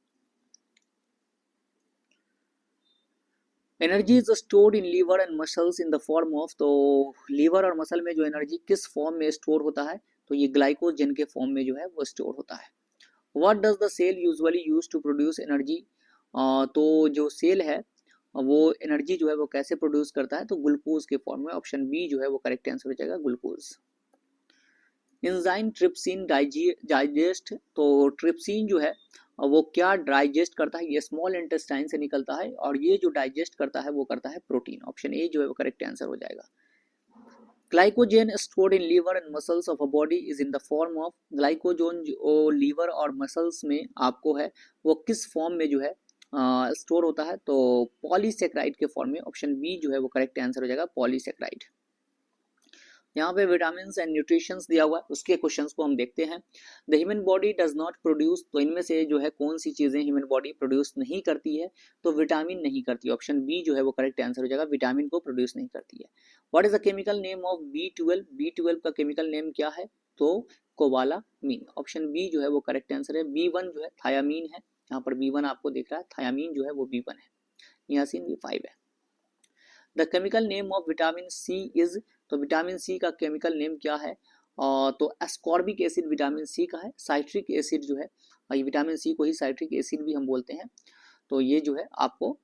Energy is stored in liver and muscles in the form of, तो लीवर और मसल में जो एनर्जी किस फॉर्म में स्टोर होता है, तो ये ग्लाइकोजन के फॉर्म में जो है वो स्टोर होता है। What does the cell usually use to produce energy, तो जो सेल है वो एनर्जी जो है वो कैसे प्रोड्यूस करता है, तो ग्लूकोज के फॉर्म में। ऑप्शन बी जो है वो करेक्ट आंसर हो जाएगा, ग्लूकोज। एंजाइम ट्रिप्सिन डाइजेस्ट, तो ट्रिप्सिन जो है वो क्या डाइजेस्ट करता है, ये स्मॉल इंटेस्टाइन से निकलता है और ये जो डाइजेस्ट करता है वो करता है प्रोटीन। ऑप्शन ए जो है वो करेक्ट आंसर हो जाएगा। Glycogen stored in liver and muscles of a body is in the form of, glycogen जो लीवर और मसल्स में आपको है वो किस फॉर्म में जो है स्टोर होता है, तो पॉलीसेक्राइड के फॉर्म में। ऑप्शन बी जो है वो करेक्ट आंसर हो जाएगा, पॉलीसेक्राइड। यहाँ पे विटामिन एंड न्यूट्रिशन दिया हुआ है, उसके क्वेश्चंस को हम देखते हैं। The human body does not produce, तो इनमें से जो है कौन सी चीजें ह्यूमन बॉडी प्रोड्यूस नहीं करती है, तो विटामिन नहीं करती। ऑप्शन बी जो है वो करेक्ट आंसर हो जाएगा, विटामिन को प्रोड्यूस नहीं करती है। What is the chemical name of B12, B12 का केमिकल नेम क्या है, तो कोबालामीन। ऑप्शन बी जो है वो करेक्ट आंसर है। B1 जो है थायामीन है, यहाँ पर B1 आपको दिख रहा है, थायामीन जो है वो B1 है, नियासिन B5 है। The chemical name of vitamin C is, तो विटामिन सी का केमिकल नेम क्या है, तो एस्कॉर्बिक एसिड विटामिन सी का है। साइट्रिक एसिड जो है, ये विटामिन सी को ही साइट्रिक एसिड भी हम बोलते हैं। तो ये जो है आपको,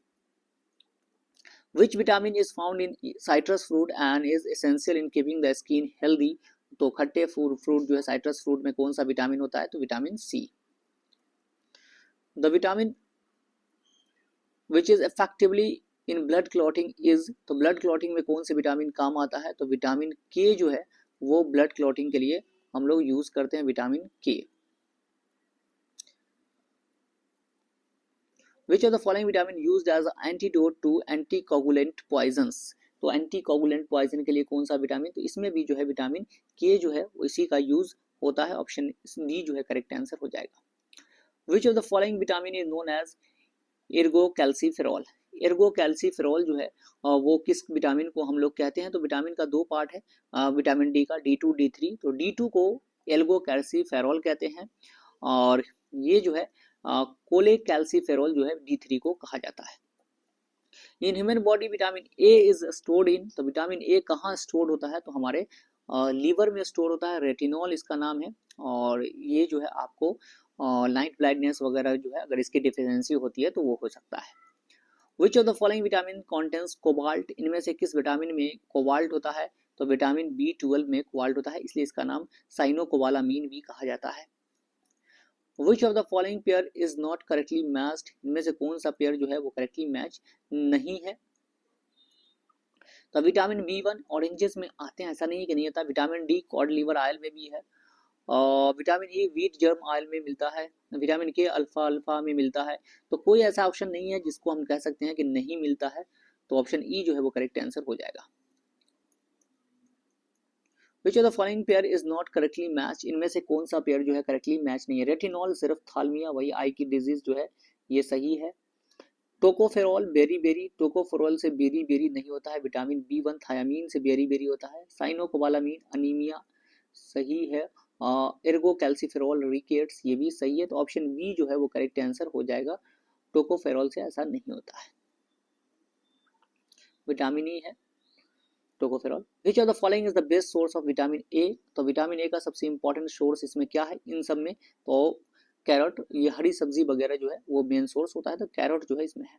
which vitamin is found in citrus fruit and is essential in keeping the skin healthy, तो खट्टे फ्रूट जो है साइट्रस फ्रूट में कौन सा विटामिन होता है, तो vitamin C. The vitamin which is effectively in blood clotting is, तो ब्लड क्लॉटिंग में कौन से विटामिन काम आता है, तो विटामिन के जो है वो ब्लड क्लॉटिंग के लिए हम लोग यूज करते हैं, vitamin K. Which of the following vitamin used as antidote to anticoagulant poisons, तो एंटीकोगुलेंट पॉइजन के लिए कौन सा विटामिन, तो इसमें भी जो है विटामिन के जो है इसी का यूज होता है। ऑप्शन डी जो है करेक्ट आंसर हो जाएगा। Which of the following vitamin is known as ergocalciferol, ergocalciferol जो है वो किस विटामिन को हम लोग कहते हैं, तो विटामिन का दो पार्ट है, विटामिन डी का D2 D3, तो D2 को एल्गोकैल्सिफेरॉल कहते हैं और ये जो है कोलेकैल्सिफेरॉल जो है D3 को कहा जाता है। इन human body vitamin A is stored इन, तो विटामिन ए कहाँ स्टोर्ड होता है, तो हमारे लीवर में स्टोर होता है, रेटिनॉल इसका नाम है और ये जो है आपको नाइट ब्लाइंडनेस वगैरह जो है अगर इसकी डिफिशियंसी होती है तो वो हो सकता है। Which of the following vitamin contains cobalt, इनमें से किस विटामिन में कोबाल्ट होता है, तो विटामिन B12 में कोबाल्ट होता है, इसलिए इसका नाम साइनोकोबालामीन भी कहा जाता है। Which of the following pair is not correctly matched, इनमें से कौन सा पेयर जो है वो करेक्टली मैच नहीं है। तो विटामिन B1 ऑरेंजेस में आते हैं, ऐसा नहीं कि नहीं आता। Vitamin D cod liver oil में भी है, और vitamin A wheat germ oil में मिलता है, विटामिन के अल्फा अल्फा में मिलता है। तो कोई ऐसा ऑप्शन नहीं है जिसको हम कह सकते हैं कि नहीं मिलता है। तो ऑप्शन ई जो है वो करेक्ट आंसर हो जाएगा। Which of the following pair is not correctly match, इनमें से कौन सा पेयर जो है करेक्टली मैच नहीं है। रेटिनॉल सिर्फ थालमिया, वही आई की डिजीज जो है ये सही है। टोकोफेरॉल बेरी बेरी, टोकोफेरॉल से बेरी बेरी नहीं होता है। विटामिन B1 थायामीन से बेरी बेरी होता है। साइनोकोबालामीन अनीमिया सही है। एर्गो कैल्सीफेरॉल रिकेट्स ये भी सही है। तो ऑप्शन बी जो है वो करेक्ट आंसर हो जाएगा। टोकोफेरॉल से ऐसा नहीं होता है, विटामिन ई है tocopherol. Which of the following is the best source of vitamin A, तो विटामिन ए का सबसे इंपॉर्टेंट सोर्स इसमें क्या है इन सब में, तो कैरेट, ये हरी सब्जी वगैरह जो है वो मेन सोर्स होता है, तो कैरेट जो है इसमें है।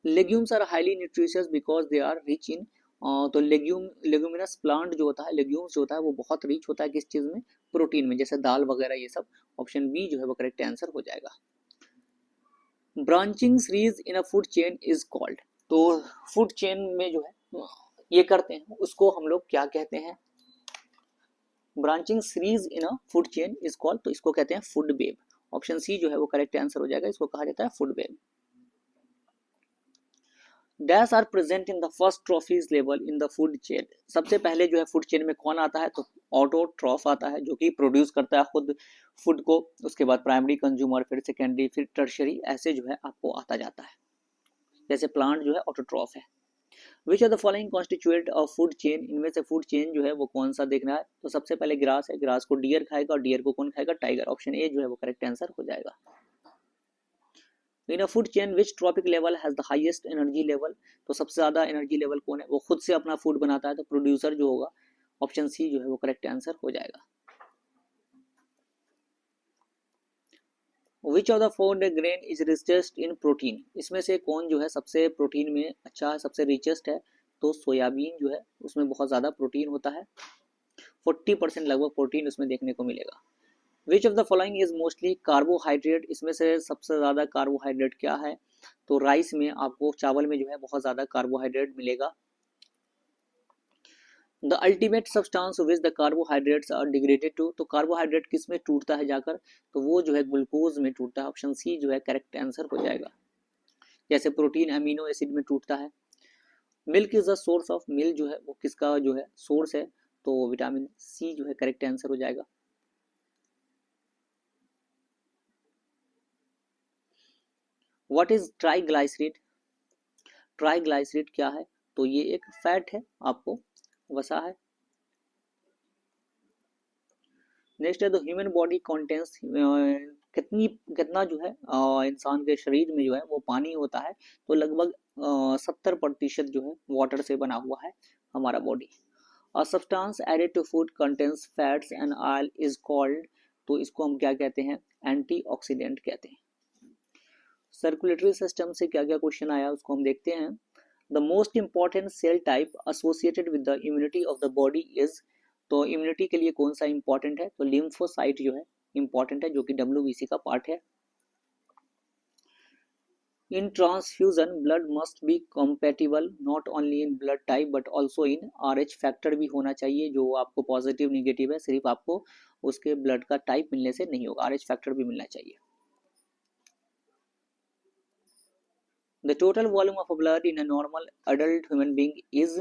Legumes are highly nutritious because they are rich in, तो लेग्यूमिनस प्लांट जो होता है, लेग्यूम्स जो होता है वो बहुत रिच होता है किस चीज में, प्रोटीन में, जैसे दाल वगैरह ये सब। ऑप्शन बी जो है वो करेक्ट आंसर हो जाएगा। Branching series in a food chain is called, तो फूड चेन में जो है ये करते हैं उसको हम लोग क्या कहते हैं, branching series in a food chain is called, तो इसको कहते हैं फूड वेब। ऑप्शन सी जो है वो करेक्ट आंसर हो जाएगा, इसको कहा जाता है food web. Dash are present in the first trophies level in the food chain, सबसे पहले जो है फूड चेन में कौन आता है, तो ऑटोट्रॉफ आता है जो कि प्रोड्यूस करता है खुद फूड को, उसके बाद प्राइमरी कंज्यूमर, फिर सेकेंडरी, फिर टर्शरी, ऐसे जो है आपको आता जाता है। जैसे प्लांट जो है ऑटोट्रॉफ है। Which are the following constituent of food chain, इनमें से फूड चेन जो है वो कौन सा देखना है, तो सबसे पहले ग्रास है, ग्रास को डियर खाएगा और डियर को कौन खाएगा, टाइगर। ऑप्शन ए जो है वो करेक्ट आंसर हो जाएगा। In a food chain which trophic level has the highest energy level, तो सबसे ज्यादा एनर्जी लेवल कौन है, वो खुद से अपना फूड बनाता है, तो प्रोड्यूसर जो होगा। ऑप्शन सी जो है वो करेक्ट आंसर हो जाएगा। Which of the food grain is richest in protein, इसमें से कौन जो है सबसे प्रोटीन में अच्छा है, सबसे रिचेस्ट है, तो सोयाबीन जो है उसमें बहुत ज्यादा प्रोटीन होता है, 40% लगभग प्रोटीन उसमें देखने को मिलेगा। Which of the following is mostly carbohydrate, इसमें से सबसे ज्यादा कार्बोहाइड्रेट क्या है, तो राइस में आपको, चावल में जो है बहुत ज्यादा कार्बोहाइड्रेट मिलेगा। The ultimate substance which the carbohydrates are degraded to, तो कार्बोहाइड्रेट किस में टूटता है जाकर, तो वो जो है ग्लूकोज में टूटता है। ऑप्शन सी जो है करेक्ट आंसर हो जाएगा। जैसे प्रोटीन अमीनो एसिड में टूटता है। Milk is the source of, milk जो है वो किसका जो है सोर्स है, तो विटामिन सी जो है करेक्ट आंसर हो जाएगा। व्हाट इज ट्राइग्लाइसरीड, ट्राइग्लाइसरीड क्या है, तो ये एक फैट है, आपको वसा है। नेक्स्ट है द ह्यूमन बॉडी कंटेंस, कितनी कितना जो है इंसान के शरीर में जो है वो पानी होता है, तो लगभग 70% जो है वाटर से बना हुआ है हमारा body. A substance added to food contains fats and oil is called, तो इसको हम क्या कहते हैं, एंटीऑक्सीडेंट कहते हैं। सर्कुलेटरी सिस्टम से क्या क्या क्वेश्चन आया उसको हम देखते हैं। The most important cell type associated with the immunity of the body is, तो इम्यूनिटी के लिए कौन सा इंपॉर्टेंट है, तो लिम्फोसाइट जो है इंपॉर्टेंट है, जो कि WBC का पार्ट है। In transfusion blood must be compatible not only in blood type but also in RH factor भी होना चाहिए, जो आपको पॉजिटिव निगेटिव है, सिर्फ आपको उसके ब्लड का टाइप मिलने से नहीं होगा, RH फैक्टर भी मिलना चाहिए। The total volume of blood in a normal adult human being is,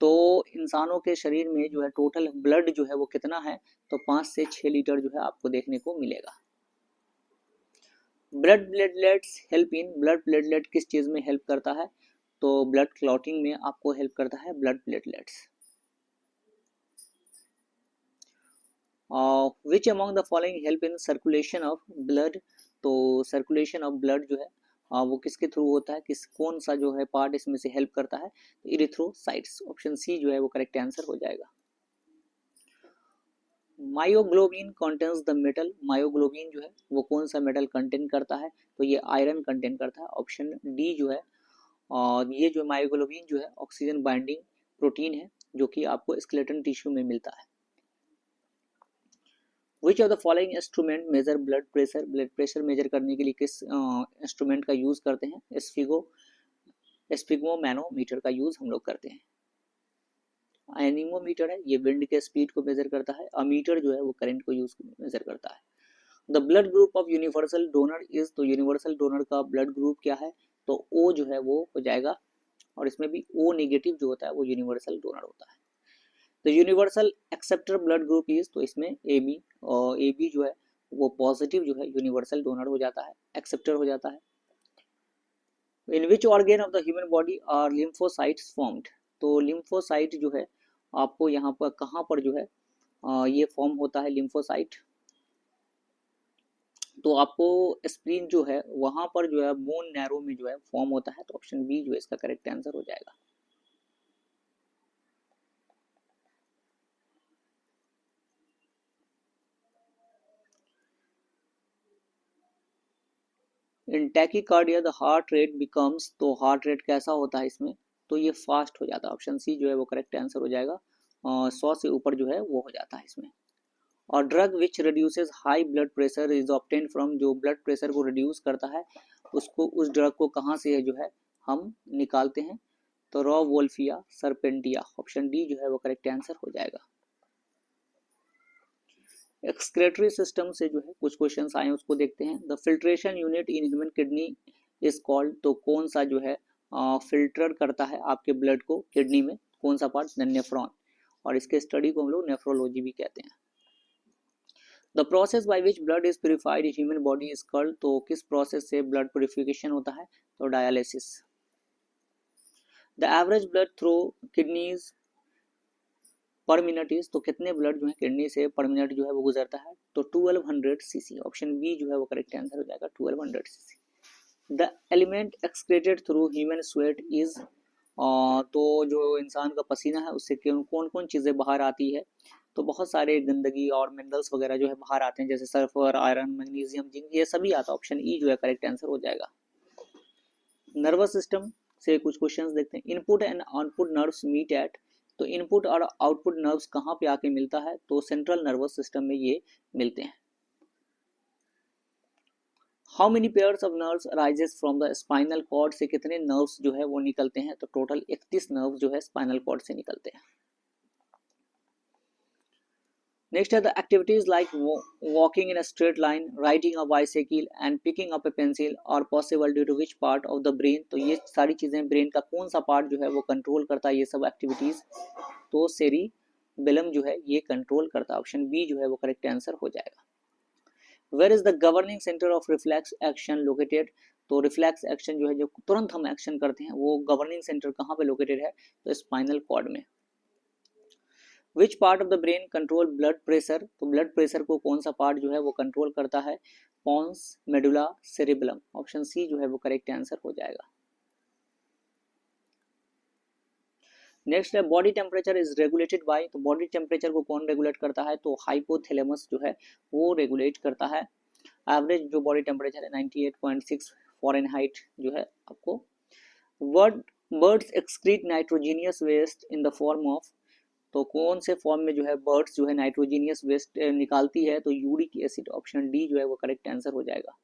तो इंसानों के शरीर में जो है टोटल ब्लड जो है वो कितना है, तो 5 से 6 लीटर जो है आपको देखने को मिलेगा। Blood platelets help in, blood platelet किस चीज में हेल्प करता है, तो ब्लड क्लॉटिंग में आपको हेल्प करता है blood platelets. Which among the following help in circulation of blood, तो सर्कुलेशन ऑफ ब्लड जो है वो किसके थ्रू होता है, किस कौन सा जो है पार्ट इसमें से हेल्प करता है, तो इरिथ्रोसाइट्स। ऑप्शन सी जो है वो करेक्ट आंसर हो जाएगा। Myoglobin contains the metal, myoglobin जो है वो कौन सा मेटल कंटेन करता है, तो ये आयरन कंटेन करता है। ऑप्शन डी जो है, और ये जो मायोग्लोबिन जो है ऑक्सीजन बाइंडिंग प्रोटीन है, जो कि आपको स्केलेटन टिश्यू में मिलता है। Which of the following instrument major blood pressure, blood pressure measure करने के लिए किस इंस्ट्रूमेंट का यूज करते हैं? स्फिग्मोमैनोमीटर का यूज हम लोग करते हैं। एनीमोमीटर है, ये विंड के स्पीड को मेजर करता है। अमीटर जो है वो करंट को यूज मेजर करता है। The blood group of universal donor is, तो यूनिवर्सल डोनर का ब्लड ग्रुप क्या है? तो ओ जो है वो हो जाएगा, और इसमें भी ओ नेगेटिव जो होता है वो यूनिवर्सल डोनर होता है। The universal acceptor blood group is, तो इसमें ए बी, और ए बी जो है वो पॉजिटिव जो है यूनिवर्सल डोनर हो जाता है, एक्सेप्टर हो जाता है। In which organ of the human body are lymphocytes formed, तो लिम्फोसाइट जो है आपको यहाँ पर कहाँ पर जो है ये फॉर्म होता है लिम्फोसाइट, तो आपको स्प्लीन जो है वहां पर जो है बोन नैरो में जो है फॉर्म होता है, तो ऑप्शन बी जो है इसका करेक्ट आंसर हो जाएगा। In tachycardia the heart rate becomes, तो हार्ट रेट कैसा होता है इसमें? तो ये फास्ट हो जाता है, ऑप्शन सी जो है वो करेक्ट आंसर हो जाएगा। 100 से ऊपर जो है वो हो जाता है इसमें। और drug which reduces high blood pressure is obtain from, जो ब्लड प्रेशर को रिड्यूस करता है उसको, उस ड्रग को कहाँ से जो है हम निकालते हैं? तो रॉ वोल्फिया सरपेंटिया, ऑप्शन डी जो है वो करेक्ट आंसर हो जाएगा। एक्सक्रेटरी सिस्टम से जो है कुछ क्वेश्चंस आए उसको देखते हैं। The filtration unit in human kidney is called, तो कौन सा जो है फिल्टर करता है आपके ब्लड को किडनी में, कौन सा पार्ट? नेफ्रॉन, और इसके स्टडी को हम लोग नेफ्रोलॉजी भी कहते हैं। The process by which blood is purified in human body is called, तो किस प्रोसेस से ब्लड प्योरिफिकेशन होता है? तो dialysis. The average blood through kidneys पर मिनट इज, तो कितने ब्लड जो है किडनी से पर मिनट जो है वो गुजरता है? तो 1200 सीसी, ऑप्शन बी जो है वो करेक्ट आंसर हो जाएगा, 1200 CC. The element excreted through human sweat is, तो जो इंसान का पसीना है उससे कौन कौन चीजें बाहर आती है? तो बहुत सारे गंदगी और मिनरल्स वगैरह जो है बाहर आते हैं, जैसे सल्फर, आयरन, मैग्नीशियम, जिंक, ये सभी आता है, ऑप्शन ई जो है करेक्ट आंसर हो जाएगा। नर्वस सिस्टम से कुछ क्वेश्चंस देखते हैं। Input and output nerves meet at, तो इनपुट और आउटपुट नर्व्स कहाँ पे आके मिलता है? तो सेंट्रल नर्वस सिस्टम में ये मिलते हैं। How many pairs of nerves arises from the spinal cord, से कितने नर्व्स जो है वो निकलते हैं? तो टोटल 31 नर्व्स जो है स्पाइनल कॉर्ड से निकलते हैं। नेक्स्ट है the activities like walking in a straight line, riding a bicycle and picking up a pencil are possible due to which part of the brain, तो ये सारी चीजें ब्रेन का कौन सा पार्ट जो है वो कंट्रोल करता है ये सब एक्टिविटीज? तो सेरिबेलम जो है ये कंट्रोल करता है, ऑप्शन बी जो है वो करेक्ट आंसर हो जाएगा। Where is the governing centre of reflex action located, तो रिफ्लेक्स एक्शन जो है जो तुरंत हम एक्शन करते हैं वो गवर्निंग सेंटर कहाँ पे लोकेटेड है? तो स्पाइनल कॉर्ड में। विच part of the brain control blood pressure, तो ब्लड प्रेशर को कौन सा पार्ट जो है वो कंट्रोल करता है? Pons medulla cerebellum, option C जो है वो करेक्ट आंसर हो जाएगा। नेक्स्ट है body temperature is regulated by, तो बॉडी टेम्परेचर को कौन रेगुलेट करता है? तो हाइपोथैलेमस जो है वो रेगुलेट करता है। एवरेज जो बॉडी टेम्परेचर है 98.6 फॉरेनहाइट जो है आपको। Birds excrete nitrogenous waste in the form of, तो कौन से फॉर्म में जो है बर्ड्स जो है नाइट्रोजीनियस वेस्ट निकालती है? तो यूरिक एसिड, ऑप्शन डी जो है वो करेक्ट आंसर हो जाएगा।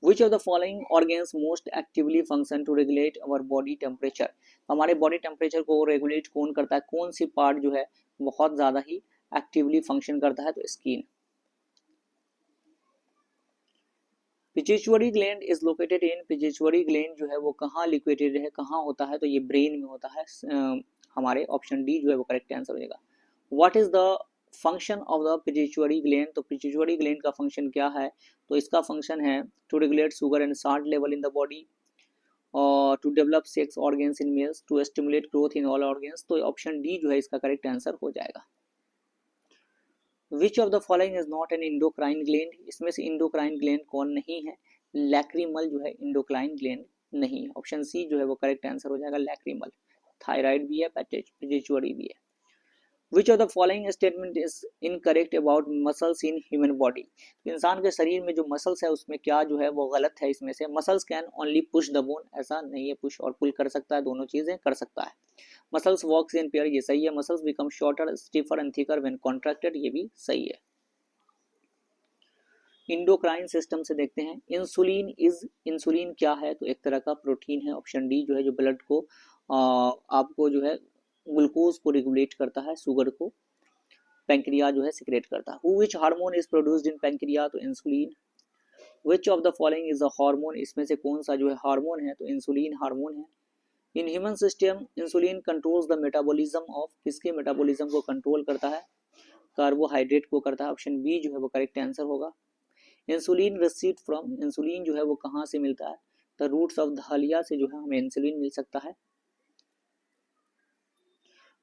Which of the following organs most actively function to regulate our body temperature, हमारे बॉडी टेम्परेचर को रेगुलेट कौन करता है? कौन सी पार्ट जो है बहुत ज्यादा ही एक्टिवली फंक्शन करता है? तो skin. Pituitary gland is located in, pituitary gland जो है वो कहाँ लोकेटेड है, कहाँ होता है? तो ये ब्रेन में होता है हमारे, ऑप्शन डी जो है वो करेक्ट आंसर हो जाएगा। What is the function of the pituitary gland, तो पिट्यूटरी ग्लैंड का फंक्शन क्या है? तो इसका फंक्शन है to regulate sugar and salt level in the body, और to develop sex organs in males, to stimulate growth in all organs, तो option D जो है इसका करेक्ट आंसर हो जाएगा। Which of the following is not an endocrine gland, इसमें से endocrine gland कौन नहीं है? लैक्रिमल जो है इंडोक्राइन ग्लैंड नहीं है, ऑप्शन सी जो है वो करेक्ट आंसर हो जाएगा, लैक्रिमल। थायराइड भी है, पिट्यूटरी भी है। Which of the following statement is incorrect about muscles in human body, इंसान के शरीर में जो मसल्स है उसमें क्या जो है वो गलत है? इसमें से muscles can only push the bone, ऐसा नहीं है, पुश और पुल कर सकता है, दोनों चीजें कर सकता है। मसल्स वॉक्स इन पेयर, ये सही है। Muscles become shorter, stiffer and thicker when contracted, ये भी सही है। इंडोक्राइन सिस्टम से देखते हैं, इंसुलिन क्या है, तो एक तरह का प्रोटीन है। ऑप्शन डी जो है, जो ब्लड को आपको जो है ग्लूकोज को रेगुलेट करता है, शुगर को पैंक्रिया जो है सिक्रेट करता है। Which hormone is produced in pancreas, तो insulin. Which of the following is a hormone, इसमें से कौन सा जो है हार्मोन है, तो इंसुलिन हार्मोन है। In human system insulin controls the metabolism of, किसके मेटाबॉलिज्म को कंट्रोल करता है, कार्बोहाइड्रेट को करता है। ऑप्शन बी जो है वो करेक्ट आंसर होगा। इंसुलिन रिसीव्ड फ्रॉम, इंसुलिन जो है वो कहाँ से मिलता है, द रूट्स ऑफ दहलिया से जो है हमें इंसुलिन मिल सकता है।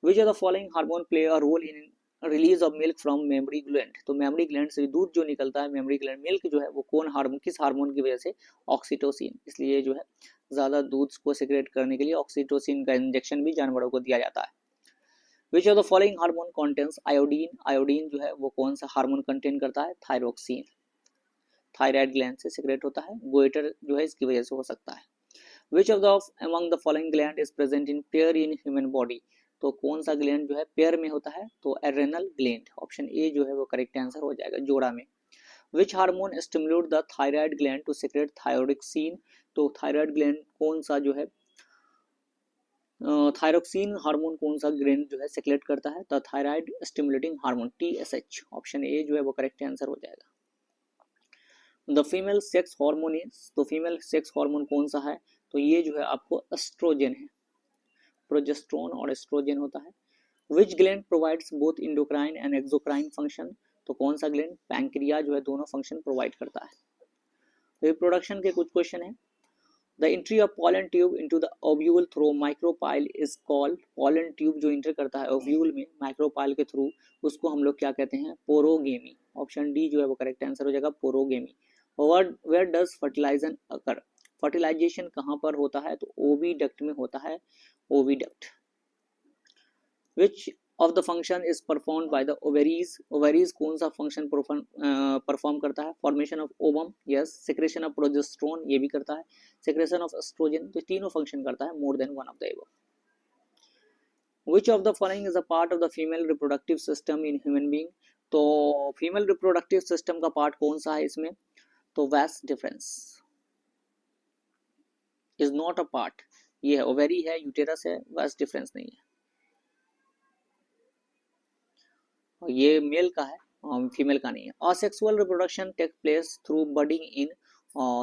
Which of the following hormone play a role in release of milk from mammary gland, तो मेमरी ग्लैंड से दूध जो निकलता है, मेमरी ग्लैंड मिल्क जो है वो कौन हार्मोन, किस हार्मोन की वजह से, ऑक्सीटोसिन, इसलिए जो है ज्यादा दूध को सिक्रेट करने के लिए ऑक्सीटोसिन का इंजेक्शन भी जानवरों को दिया जाता है। Which of the following hormone contains iodine, iodine जो है वो कौन सा हार्मोन कंटेन करता है, थायरोक्सिन, थायराइड ग्लैंड से सिक्रेट होता है। गोइटर जो है इसकी वजह से हो सकता है। Which of the among the following gland is present in pair in human body, तो कौन सा ग्लैंड जो है पेयर में होता है, तो एड्रेनल ग्लैंड, ऑप्शन ए जो है वो करेक्ट आंसर हो जाएगा, जोड़ा में। Which hormone stimulate the thyroid gland to secrete thyroxine, तो थायराइड ग्लैंड कौन सा जो है थायरोक्सिन हार्मोन कौन सा ग्लैंड जो है सिक्रेट करता है, the thyroid stimulating hormone, TSH, option A जो है वो करेक्ट आंसर हो जाएगा। The female sex hormone is, तो फीमेल सेक्स हार्मोन कौन सा है, तो ये जो है आपको एस्ट्रोजन है, प्रोजेस्टेरोन और एस्ट्रोजन होता है। विच gland provides both endocrine and exocrine function, तो कौन सा ग्लैंड, पैंक्रिया जो है दोनों फंक्शन प्रोवाइड करता है। रिप्रोडक्शन के कुछ क्वेश्चन है। The entry of pollen tube into the ovule through micropyle is called, pollen tube जो एंटर करता है ओव्यूल में माइक्रोपाइल के थ्रू, उसको हम लोग क्या कहते हैं, पोरोगेमी, ऑप्शन डी जो है वो करेक्ट आंसर हो जाएगा, porogamy. Where does fertilization occur, fertilization कहाँ पर होता है, तो ओविडक्ट में होता है, oviduct. Which of the function is perform by the ovaries, ovaries कौन सा फंक्शन परफॉर्म करता है, formation of ovum, yes, secretion of progesterone, ये भी करता है, सिक्रेशन ऑफ एस्ट्रोजन, तो तीनों फंक्शन करता है, more than one of the above. Which of the following is a part of the female reproductive system in human being, तो female reproductive system का पार्ट कौन सा है इसमें, तो vas deferens is not a part, ये है ovary है, यूटेरस है, वास डिफरेंस नहीं है, ये मेल का है, फीमेल का नहीं है। Asexual reproduction take place through budding in,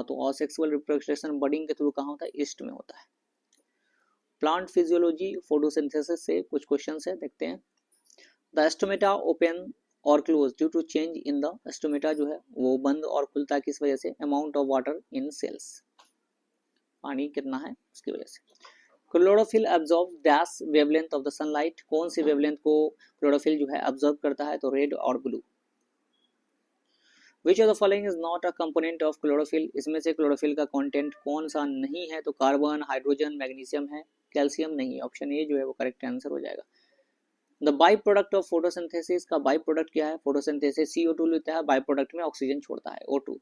तो असेक्सुअल रिप्रोडक्शन बडिंग के थ्रू कहाँ होता है, ईस्ट में होता है। प्लांट फिजियोलॉजी फोटोसिंथेसिस से कुछ क्वेश्चंस है, देखते हैं। द स्टोमेटा ओपन और close due to change in the, stomata जो है वो बंद और खुलता है किस वजह से, amount of water in cells, पानी कितना है उसकी वजह से। Chlorophyll absorb dash wavelength of the sunlight, कौन सी वेवलेंथ को क्लोरोफिल जो है एब्जॉर्ब करता है, तो रेड और blue. Which of the following is not a component of chlorophyll, इसमें से क्लोरोफिल का कंटेंट कौन सा नहीं है, तो कार्बन, हाइड्रोजन, मैग्नीशियम है, कैल्शियम नहीं, ऑप्शन ए जो है वो करेक्ट आंसर हो जाएगा। The by product of photosynthesis, का बाई प्रोडक्ट क्या है, फोटोसिंथेसिस CO2 लेता है, बाई प्रोडक्ट में ऑक्सीजन छोड़ता है, O2।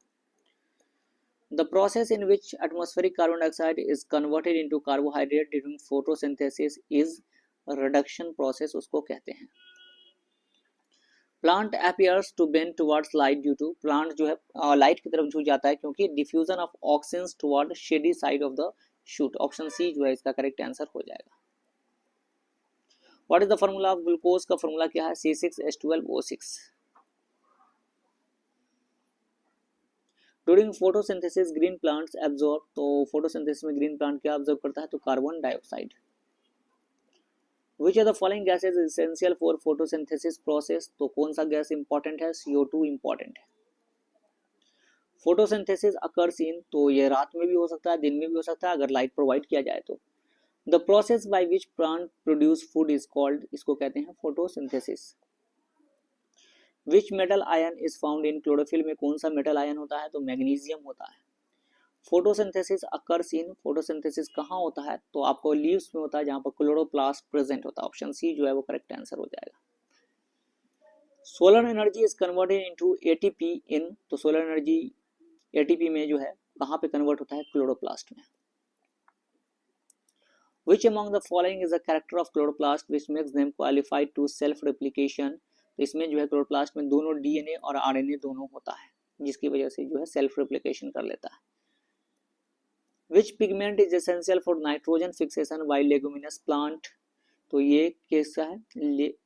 The process in which atmospheric carbon dioxide is converted into carbohydrate during photosynthesis is reduction process, उसको कहते हैं। Plant appears to bend towards light due to, plant जो है लाइट की तरफ झुक जाता है क्योंकि diffusion of oxygens toward shady side of the shoot, option C जो है इसका करेक्ट आंसर हो जाएगा। What is the formula of glucose, का फॉर्मूला क्या है, C6H12O6। During photosynthesis green plants absorb, तो फोटोसिंथेसिस में ग्रीन प्लांट क्या ऑब्जर्व करता है, तो carbon dioxide. Which are the following gases essential for photosynthesis process, तो कौन सा गैस इंपॉर्टेंट है, CO2 इंपॉर्टेंट है। फोटोसिंथेसिस अकर्स इन, तो ये रात में भी हो सकता है, दिन में भी हो सकता है, अगर लाइट प्रोवाइड किया जाए तो। The process by which plant produce food is called, इसको कहते हैं photosynthesis. Which metal ion is found in chlorophyll, में कौन सा मेटल आयन होता है, तो मैग्नीशियम होता है। फोटोसिंथेसिस अकर्स इन, फोटोसिंथेसिस कहाँ होता है, तो आपको लीव्स में होता है जहां पर क्लोरोप्लास्ट प्रेजेंट होता है, ऑप्शन सी जो है वो करेक्ट आंसर हो जाएगा। Solar energy is converted into ATP इन, तो सोलर एनर्जी ATP में जो है कहाँ पे कन्वर्ट होता है, क्लोरोप्लास्ट में। Which among the following is a character of chloroplast which makes them qualified to self replication? तो इसमें जो है क्लोरोप्लास्ट में दोनों डीएनए और आरएनए दोनों होता है, जिसकी वजह से जो है सेल्फ रेप्लिकेशन कर लेता है। Which pigment is essential for nitrogen fixation while leguminous plant? तो ये कैसा है,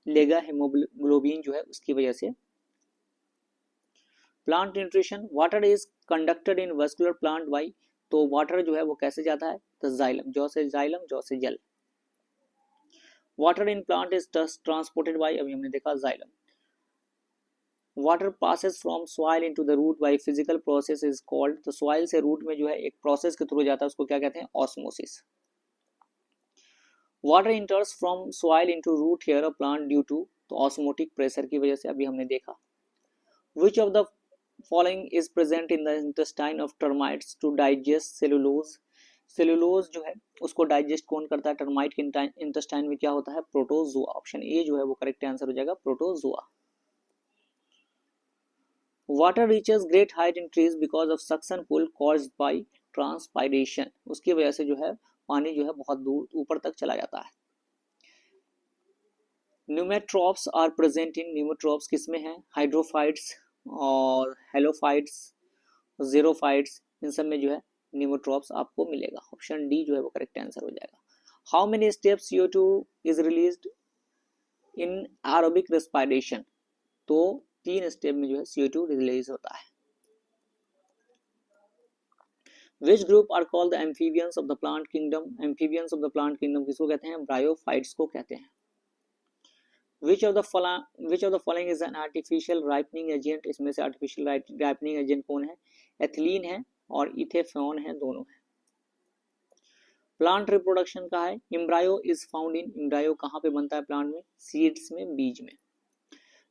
लेगा हेमोग्लोबिन जो है उसकी वजह से। Plant nutrition, water is conducted in vascular plant by, तो वाटर जो है वो कैसे जाता है, तो जाइलम, जौ से जाइलम, जौ से जल। Water in plant is transported by, अभी हमने देखा xylem. Water passes from soil into the root by physical process is called, तो सॉइल से रूट में जो है एक प्रोसेस के थ्रू जाता है उसको क्या कहते हैं, osmosis. Water enters from soil into root hair a plant due to, तो ऑस्मोटिक प्रेशर की वजह से, अभी हमने देखा। Which of the following is present in the intestine of termites to digest cellulose, cellulose जो है उसको डाइजेस्ट कौन करता है, टर्माइट के इंटेस्टाइन में क्या होता है, प्रोटोजोआ। ऑप्शन ए जो है वो करेक्ट आंसर हो जाएगा, protozoa. Water reaches great height in trees because of suction pull caused by transpiration, उसकी वजह से जो है पानी जो है बहुत दूर ऊपर तक चला जाता है। न्यूमेट्रॉप्स आर प्रेजेंट इन, न्यूमेट्रॉप्स किसमें है, हाइड्रोफाइट्स और हेलोफाइट्स, जीरोफाइट्स, इन सब में जो है न्यूमेट्रॉप्स आपको मिलेगा। ऑप्शन डी जो है वो करेक्ट आंसर हो जाएगा। How many steps CO2 is released in aerobic respiration, तो 3 स्टेप में जो है CO2 रिलीज होता है। Which group are called the amphibians of the plant kingdom? Amphibians of the plant kingdom किसको कहते हैं, ब्रायोफाइट्स को कहते हैं। Which of the following is an artificial ripening agent? इसमें से artificial ripening agent कौन है, एथिलीन है और इथेफॉन है, दोनों है। प्लांट रिप्रोडक्शन का है, embryo is found in, embryo कहाँ पे बनता है प्लांट में, सीड्स में, बीज में।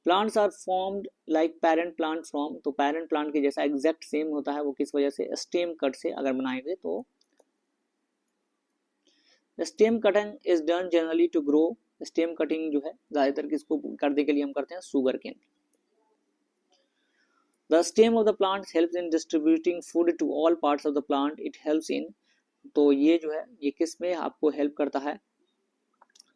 Plants are formed like parent plant from, तो पेरेंट प्लांट के जैसा एग्जैक्ट सेम होता है वो किस वजह से, स्टेम कट से अगर बनाएंगे तो। Stem cutting is done generally to grow, stem cutting जो है ज्यादातर किसको करने के लिए हम करते हैं, sugarcane. The stem of the plant helps in distributing food to all parts of the plant, it helps in, तो ये जो है ये किस में आपको हेल्प करता है,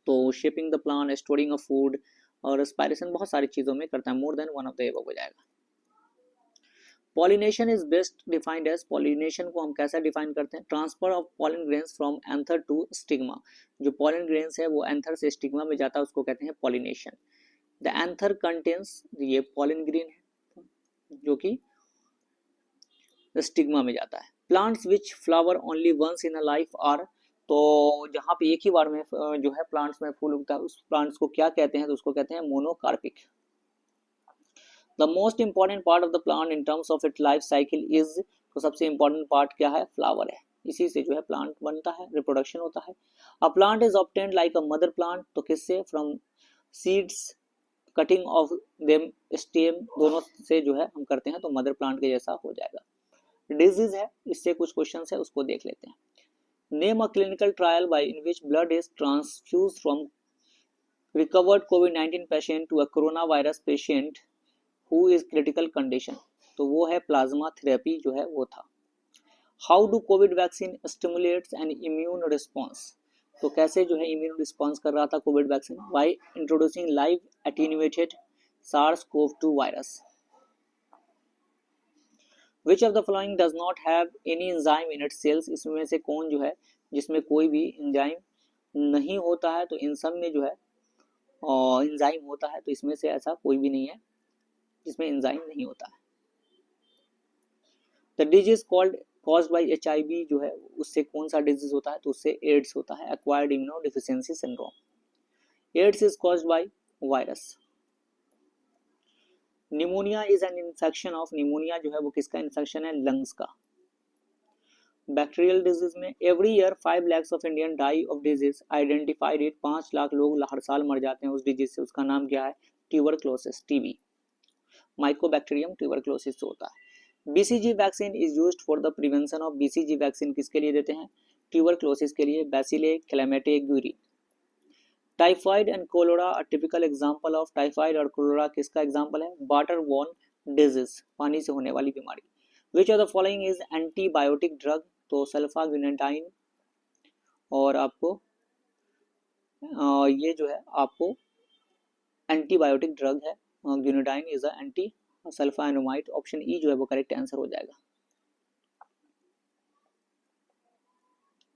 तो shaping the plant, storing of food और रेस्पिरेशन, बहुत सारी चीजों में करता है। More than one of the above हो जाएगा। Pollination is best defined as, pollination को हम कैसा डिफाइन करते हैं, transfer of pollen grains from anther to stigma, जो पॉलन ग्रेन्स है वो एंथर से स्टिग्मा में जाता है उसको कहते हैं पॉलिनेशन। द एंथर कंटेन्स, ये पॉलन ग्रेन है जो कि स्टिग्मा में जाता है। Plants which flower only once in a life are, तो जहाँ पे एक ही बार में जो है प्लांट्स में फूल उगता है उस प्लांट्स को क्या कहते हैं, तो उसको कहते हैं monocarpic. The most important part of the plant in terms of it life cycle is, तो सबसे इंपॉर्टेंट पार्ट क्या है, फ्लावर है, इसी से जो है प्लांट बनता है, रिप्रोडक्शन होता है। A plant is obtained like a mother plant, तो किससे, from seeds, cutting of them, stem, दोनों से जो है हम करते हैं तो मदर प्लांट के जैसा हो जाएगा। डिजीज है, इससे कुछ क्वेश्चन है उसको देख लेते हैं। Name a clinical trial by in which blood is transfuse from recovered कोविड-19 patient to a corona virus patient who is critical condition, तो वो है प्लाज्मा थेरेपी जो है वो था। How do COVID vaccine stimulates an immune response, तो कैसे जो है इम्यून रिस्पॉन्स कर रहा था COVID vaccine, by introducing live attenuated SARS-CoV-2 virus. Which of the following does not have any enzyme in its cells, इसमें से कौन जो है जिसमें कोई भी एंजाइम नहीं होता है, तो इन सब में जो है एंजाइम होता है, तो इसमें से ऐसा कोई भी नहीं है जिसमें एंजाइम नहीं होता है। The disease caused by HIV जो है उससे कौन सा डिजीज होता है, तो उससे एड्स होता है, acquired immunodeficiency syndrome. AIDS is caused by virus. Pneumonia is an infection of, pneumonia जो है वो किसका इन्फेक्शन है, लंग्स का। बैक्टीरियल डिजीज में every year 5 lakhs of Indian die of disease identified it, 5 lakh लोग हर साल मर जाते हैं उस डिजीज से, उसका नाम क्या है, ट्यूबरक्लोसिस, टीबी, माइकोबैक्टीरियम ट्यूबरक्लोसिस होता है। BCG vaccine is used for the prevention of, BCG vaccine किसके लिए देते हैं, ट्यूबरक्लोसिस के लिए, bacille Calmette Guerin. Typhoid and cholera a typical example of, typhoid और कोलोरा किसका एग्जांपल है, वाटर बोर्न डिजीज, पानी से होने वाली बीमारी। Which of the following is antibiotic drug, तो सल्फाग्यूनेटाइन और आपको ये जो है आपको एंटीबायोटिक ड्रग है। Guanidine is a anti sulfonamide. Option E जो है वो करेक्ट आंसर हो जाएगा।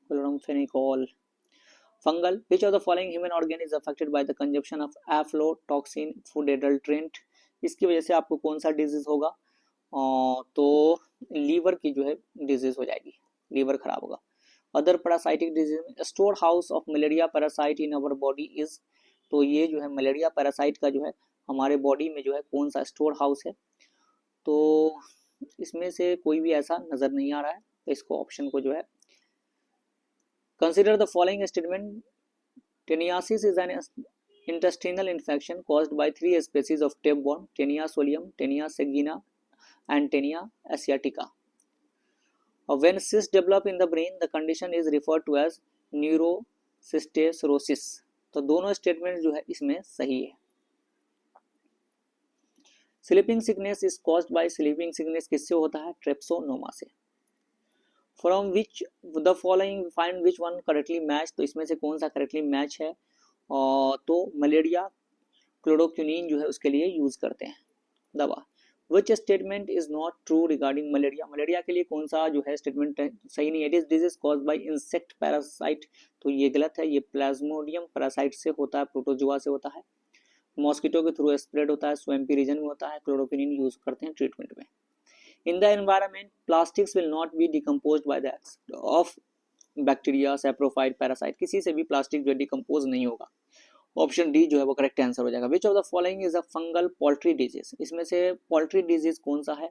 Chloramphenicol. Fungal, which of the following human organ is affected by the consumption of aflatoxin food adulterant? इसकी वजह से आपको कौन सा डिजीज होगा? तो लीवर की जो है डिजीज हो जाएगी, लीवर खराब होगा। Other parasitic disease, store house of malaria parasite in our body is, तो ये जो है मलेरिया पैरासाइट का जो है हमारे बॉडी में जो है कौन सा स्टोर हाउस है? तो इसमें से कोई भी ऐसा नजर नहीं आ रहा है, तो इसको ऑप्शन को जो है consider the following statement. Taeniasis is an intestinal infection caused by 3 species of tapeworm, Taenia solium, Taenia saggina and Taenia asiatica. When cysts develop in the brain, the condition is referred to as neurocysticercosis. तो दोनों statement जो है इसमें सही है। Sleeping sickness is caused bye, sleeping sickness किससे होता है? ट्रेप्सोनोमा से। From which the following find which one correctly match, तो इसमें से कौन सा करेक्टली मैच है? तो मलेरिया क्लोरोक्विनीन जो है उसके लिए यूज करते हैं दवा। Which statement is not true regarding malaria, malaria के लिए कौन सा जो है स्टेटमेंट सही नहीं है? It is disease caused by insect parasite, तो ये गलत है, ये प्लाज्मोडियम पैरासाइट से होता है, प्रोटोजुआ से होता है, मॉस्किटो के थ्रू स्प्रेड होता है, स्वैम्पी रीजन में होता है, क्लोरोक्विनीन यूज करते हैं ट्रीटमेंट में। In the environment plastics will not be decomposed by the act of bacteria, saprophyte, parasite, किसी से भी प्लास्टिक जो डिकम्पोज नहीं होगा। ऑप्शन डी जो है वो करेक्ट आंसर हो जाएगा। Which of the following is a fungal poultry disease, इसमें से पोल्ट्री डिजीज कौन सा है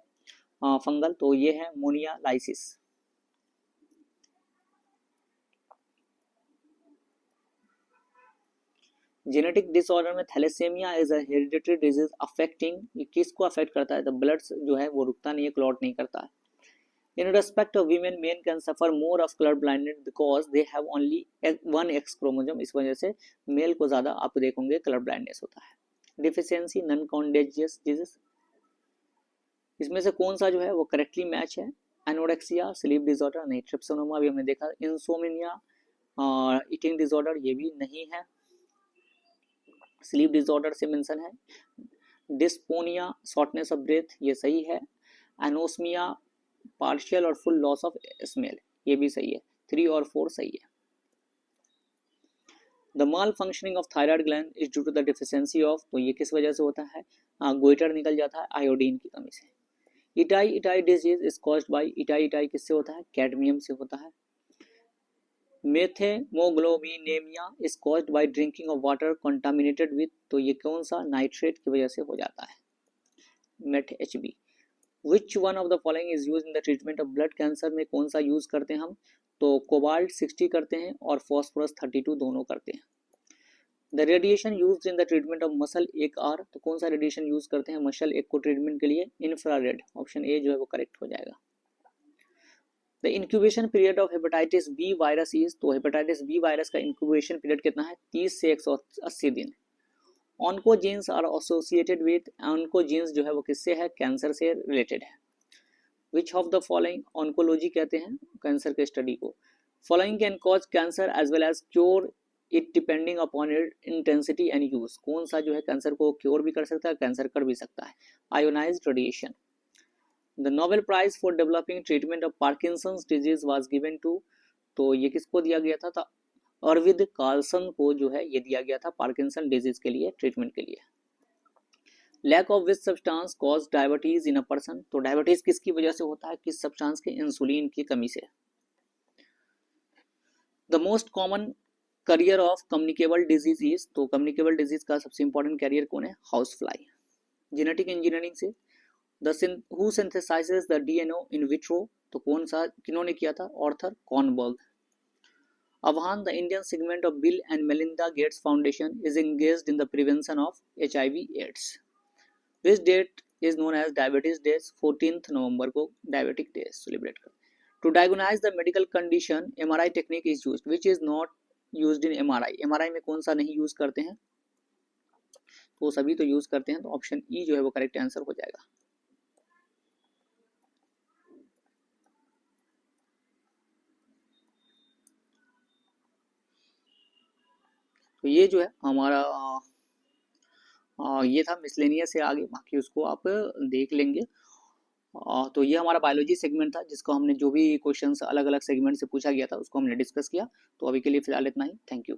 फंगल? तो ये है मोनियालाइसिस। जेनेटिक डिसऑर्डर में thalassemia is a hereditary disease affecting, ये किसको अफेक्ट करता है? द ब्लड जो है वो रुकता नहीं है, क्लॉट नहीं करता है। In respect of women, men can suffer more of color blindness because they have only one X chromosome, इस वजह से मेल को ज्यादा आप देखोगे कलर ब्लाइंडनेस होता है। डिफिशियंसी नॉन कॉन्टेजियस डिजीज, इसमें से कौन सा जो है वो करेक्टली मैच है? एनोरेक्सिया, स्लीप डिसऑर्डर नहीं, ट्रिप्सोनोमा भी हमने देखा, इंसोमिनिया, ईटिंग डिसऑर्डर ये भी नहीं है, स्लीप डिसऑर्डर से मेंशन है। डिस्पोनिया, शॉर्टनेस ऑफ ब्रेथ ये सही है। एनोस्मिया, पार्शियल और फुल लॉस ऑफ स्मेल ये भी सही है। 3 और 4 सही है। The malfunctioning of thyroid gland is due to the deficiency of, तो ये किस वजह से होता है? गोइटर निकल जाता है आयोडीन की कमी से। Itai itai disease is caused bye, itai itai किससे होता है? कैडमियम से होता है। Methaemoglobinaemia is caused by drinking of water contaminated with, तो ये कौन सा? नाइट्रेट की वजह से हो जाता है, meth HB. Which one of the following is use in the treatment of blood cancer में कौन सा यूज करते हैं हम? तो कोबाल्ट 60 करते हैं और फॉस्फोरस 32 दोनों करते हैं। The radiation use in the treatment of muscle एक आर, तो कौन सा रेडिएशन यूज करते हैं मसल एक को ट्रीटमेंट के लिए? इंफ्रारेड। ऑप्शन ए जो है वो करेक्ट हो जाएगा। The incubation period of hepatitis B virus is, तो हेपेटाइटिस बी वायरस का इंक्यूबेशन पीरियड कितना है? 30 से 180 दिन। Oncogenes are associated with, oncogenes जो है वो किससे है? कैंसर से रिलेटेड है। Which of the following, oncology कहते हैं कैंसर के स्टडी को। Following can cause cancer as well as cure it depending upon it intensity and use, कौन सा जो है कैंसर को क्योर भी कर सकता है, कैंसर कर भी सकता है? Ionized radiation. The Nobel prize for developing treatment of Parkinson's disease was given to, तो ये किसको दिया गया था? अरविंद कार्लसन को जो है ये दिया गया था पार्किंसन डिजीज के लिए, ट्रीटमेंट के लिए। Lack of which substance cause diabetes in a person, तो डायबिटीज किसकी वजह से होता है? किस सब्सटेंस के? इंसुलिन की कमी से। The most common carrier of communicable disease is, तो कम्युनिकेबल डिजीज का सबसे इंपॉर्टेंट कैरियर कौन है? Housefly. जेनेटिक इंजीनियरिंग से who synthesizes the DNA in vitro, तो कौन सा किन्होंने किया था? Arthur Kornberg. Avan, the Indian segment of Bill and Melinda Gates Foundation, is engaged in the prevention of HIV/AIDS. Which date is known as Diabetes Day? 14th नवंबर को Diabetic Day celebrate करते हैं। To diagnose the medical condition, MRI technique is used, which is not used in MRI. MRI में कौन सा नहीं use करते हैं? तो सभी तो यूज करते हैं, तो ऑप्शन ई जो है वो करेक्ट आंसर हो जाएगा। तो ये जो है हमारा ये था मिसलेनियस से आगे, बाकी उसको आप देख लेंगे। तो ये हमारा बायोलॉजी सेगमेंट था, जिसको हमने जो भी क्वेश्चंस अलग अलग सेगमेंट से पूछा गया था उसको हमने डिस्कस किया। तो अभी के लिए फिलहाल इतना ही। Thank you.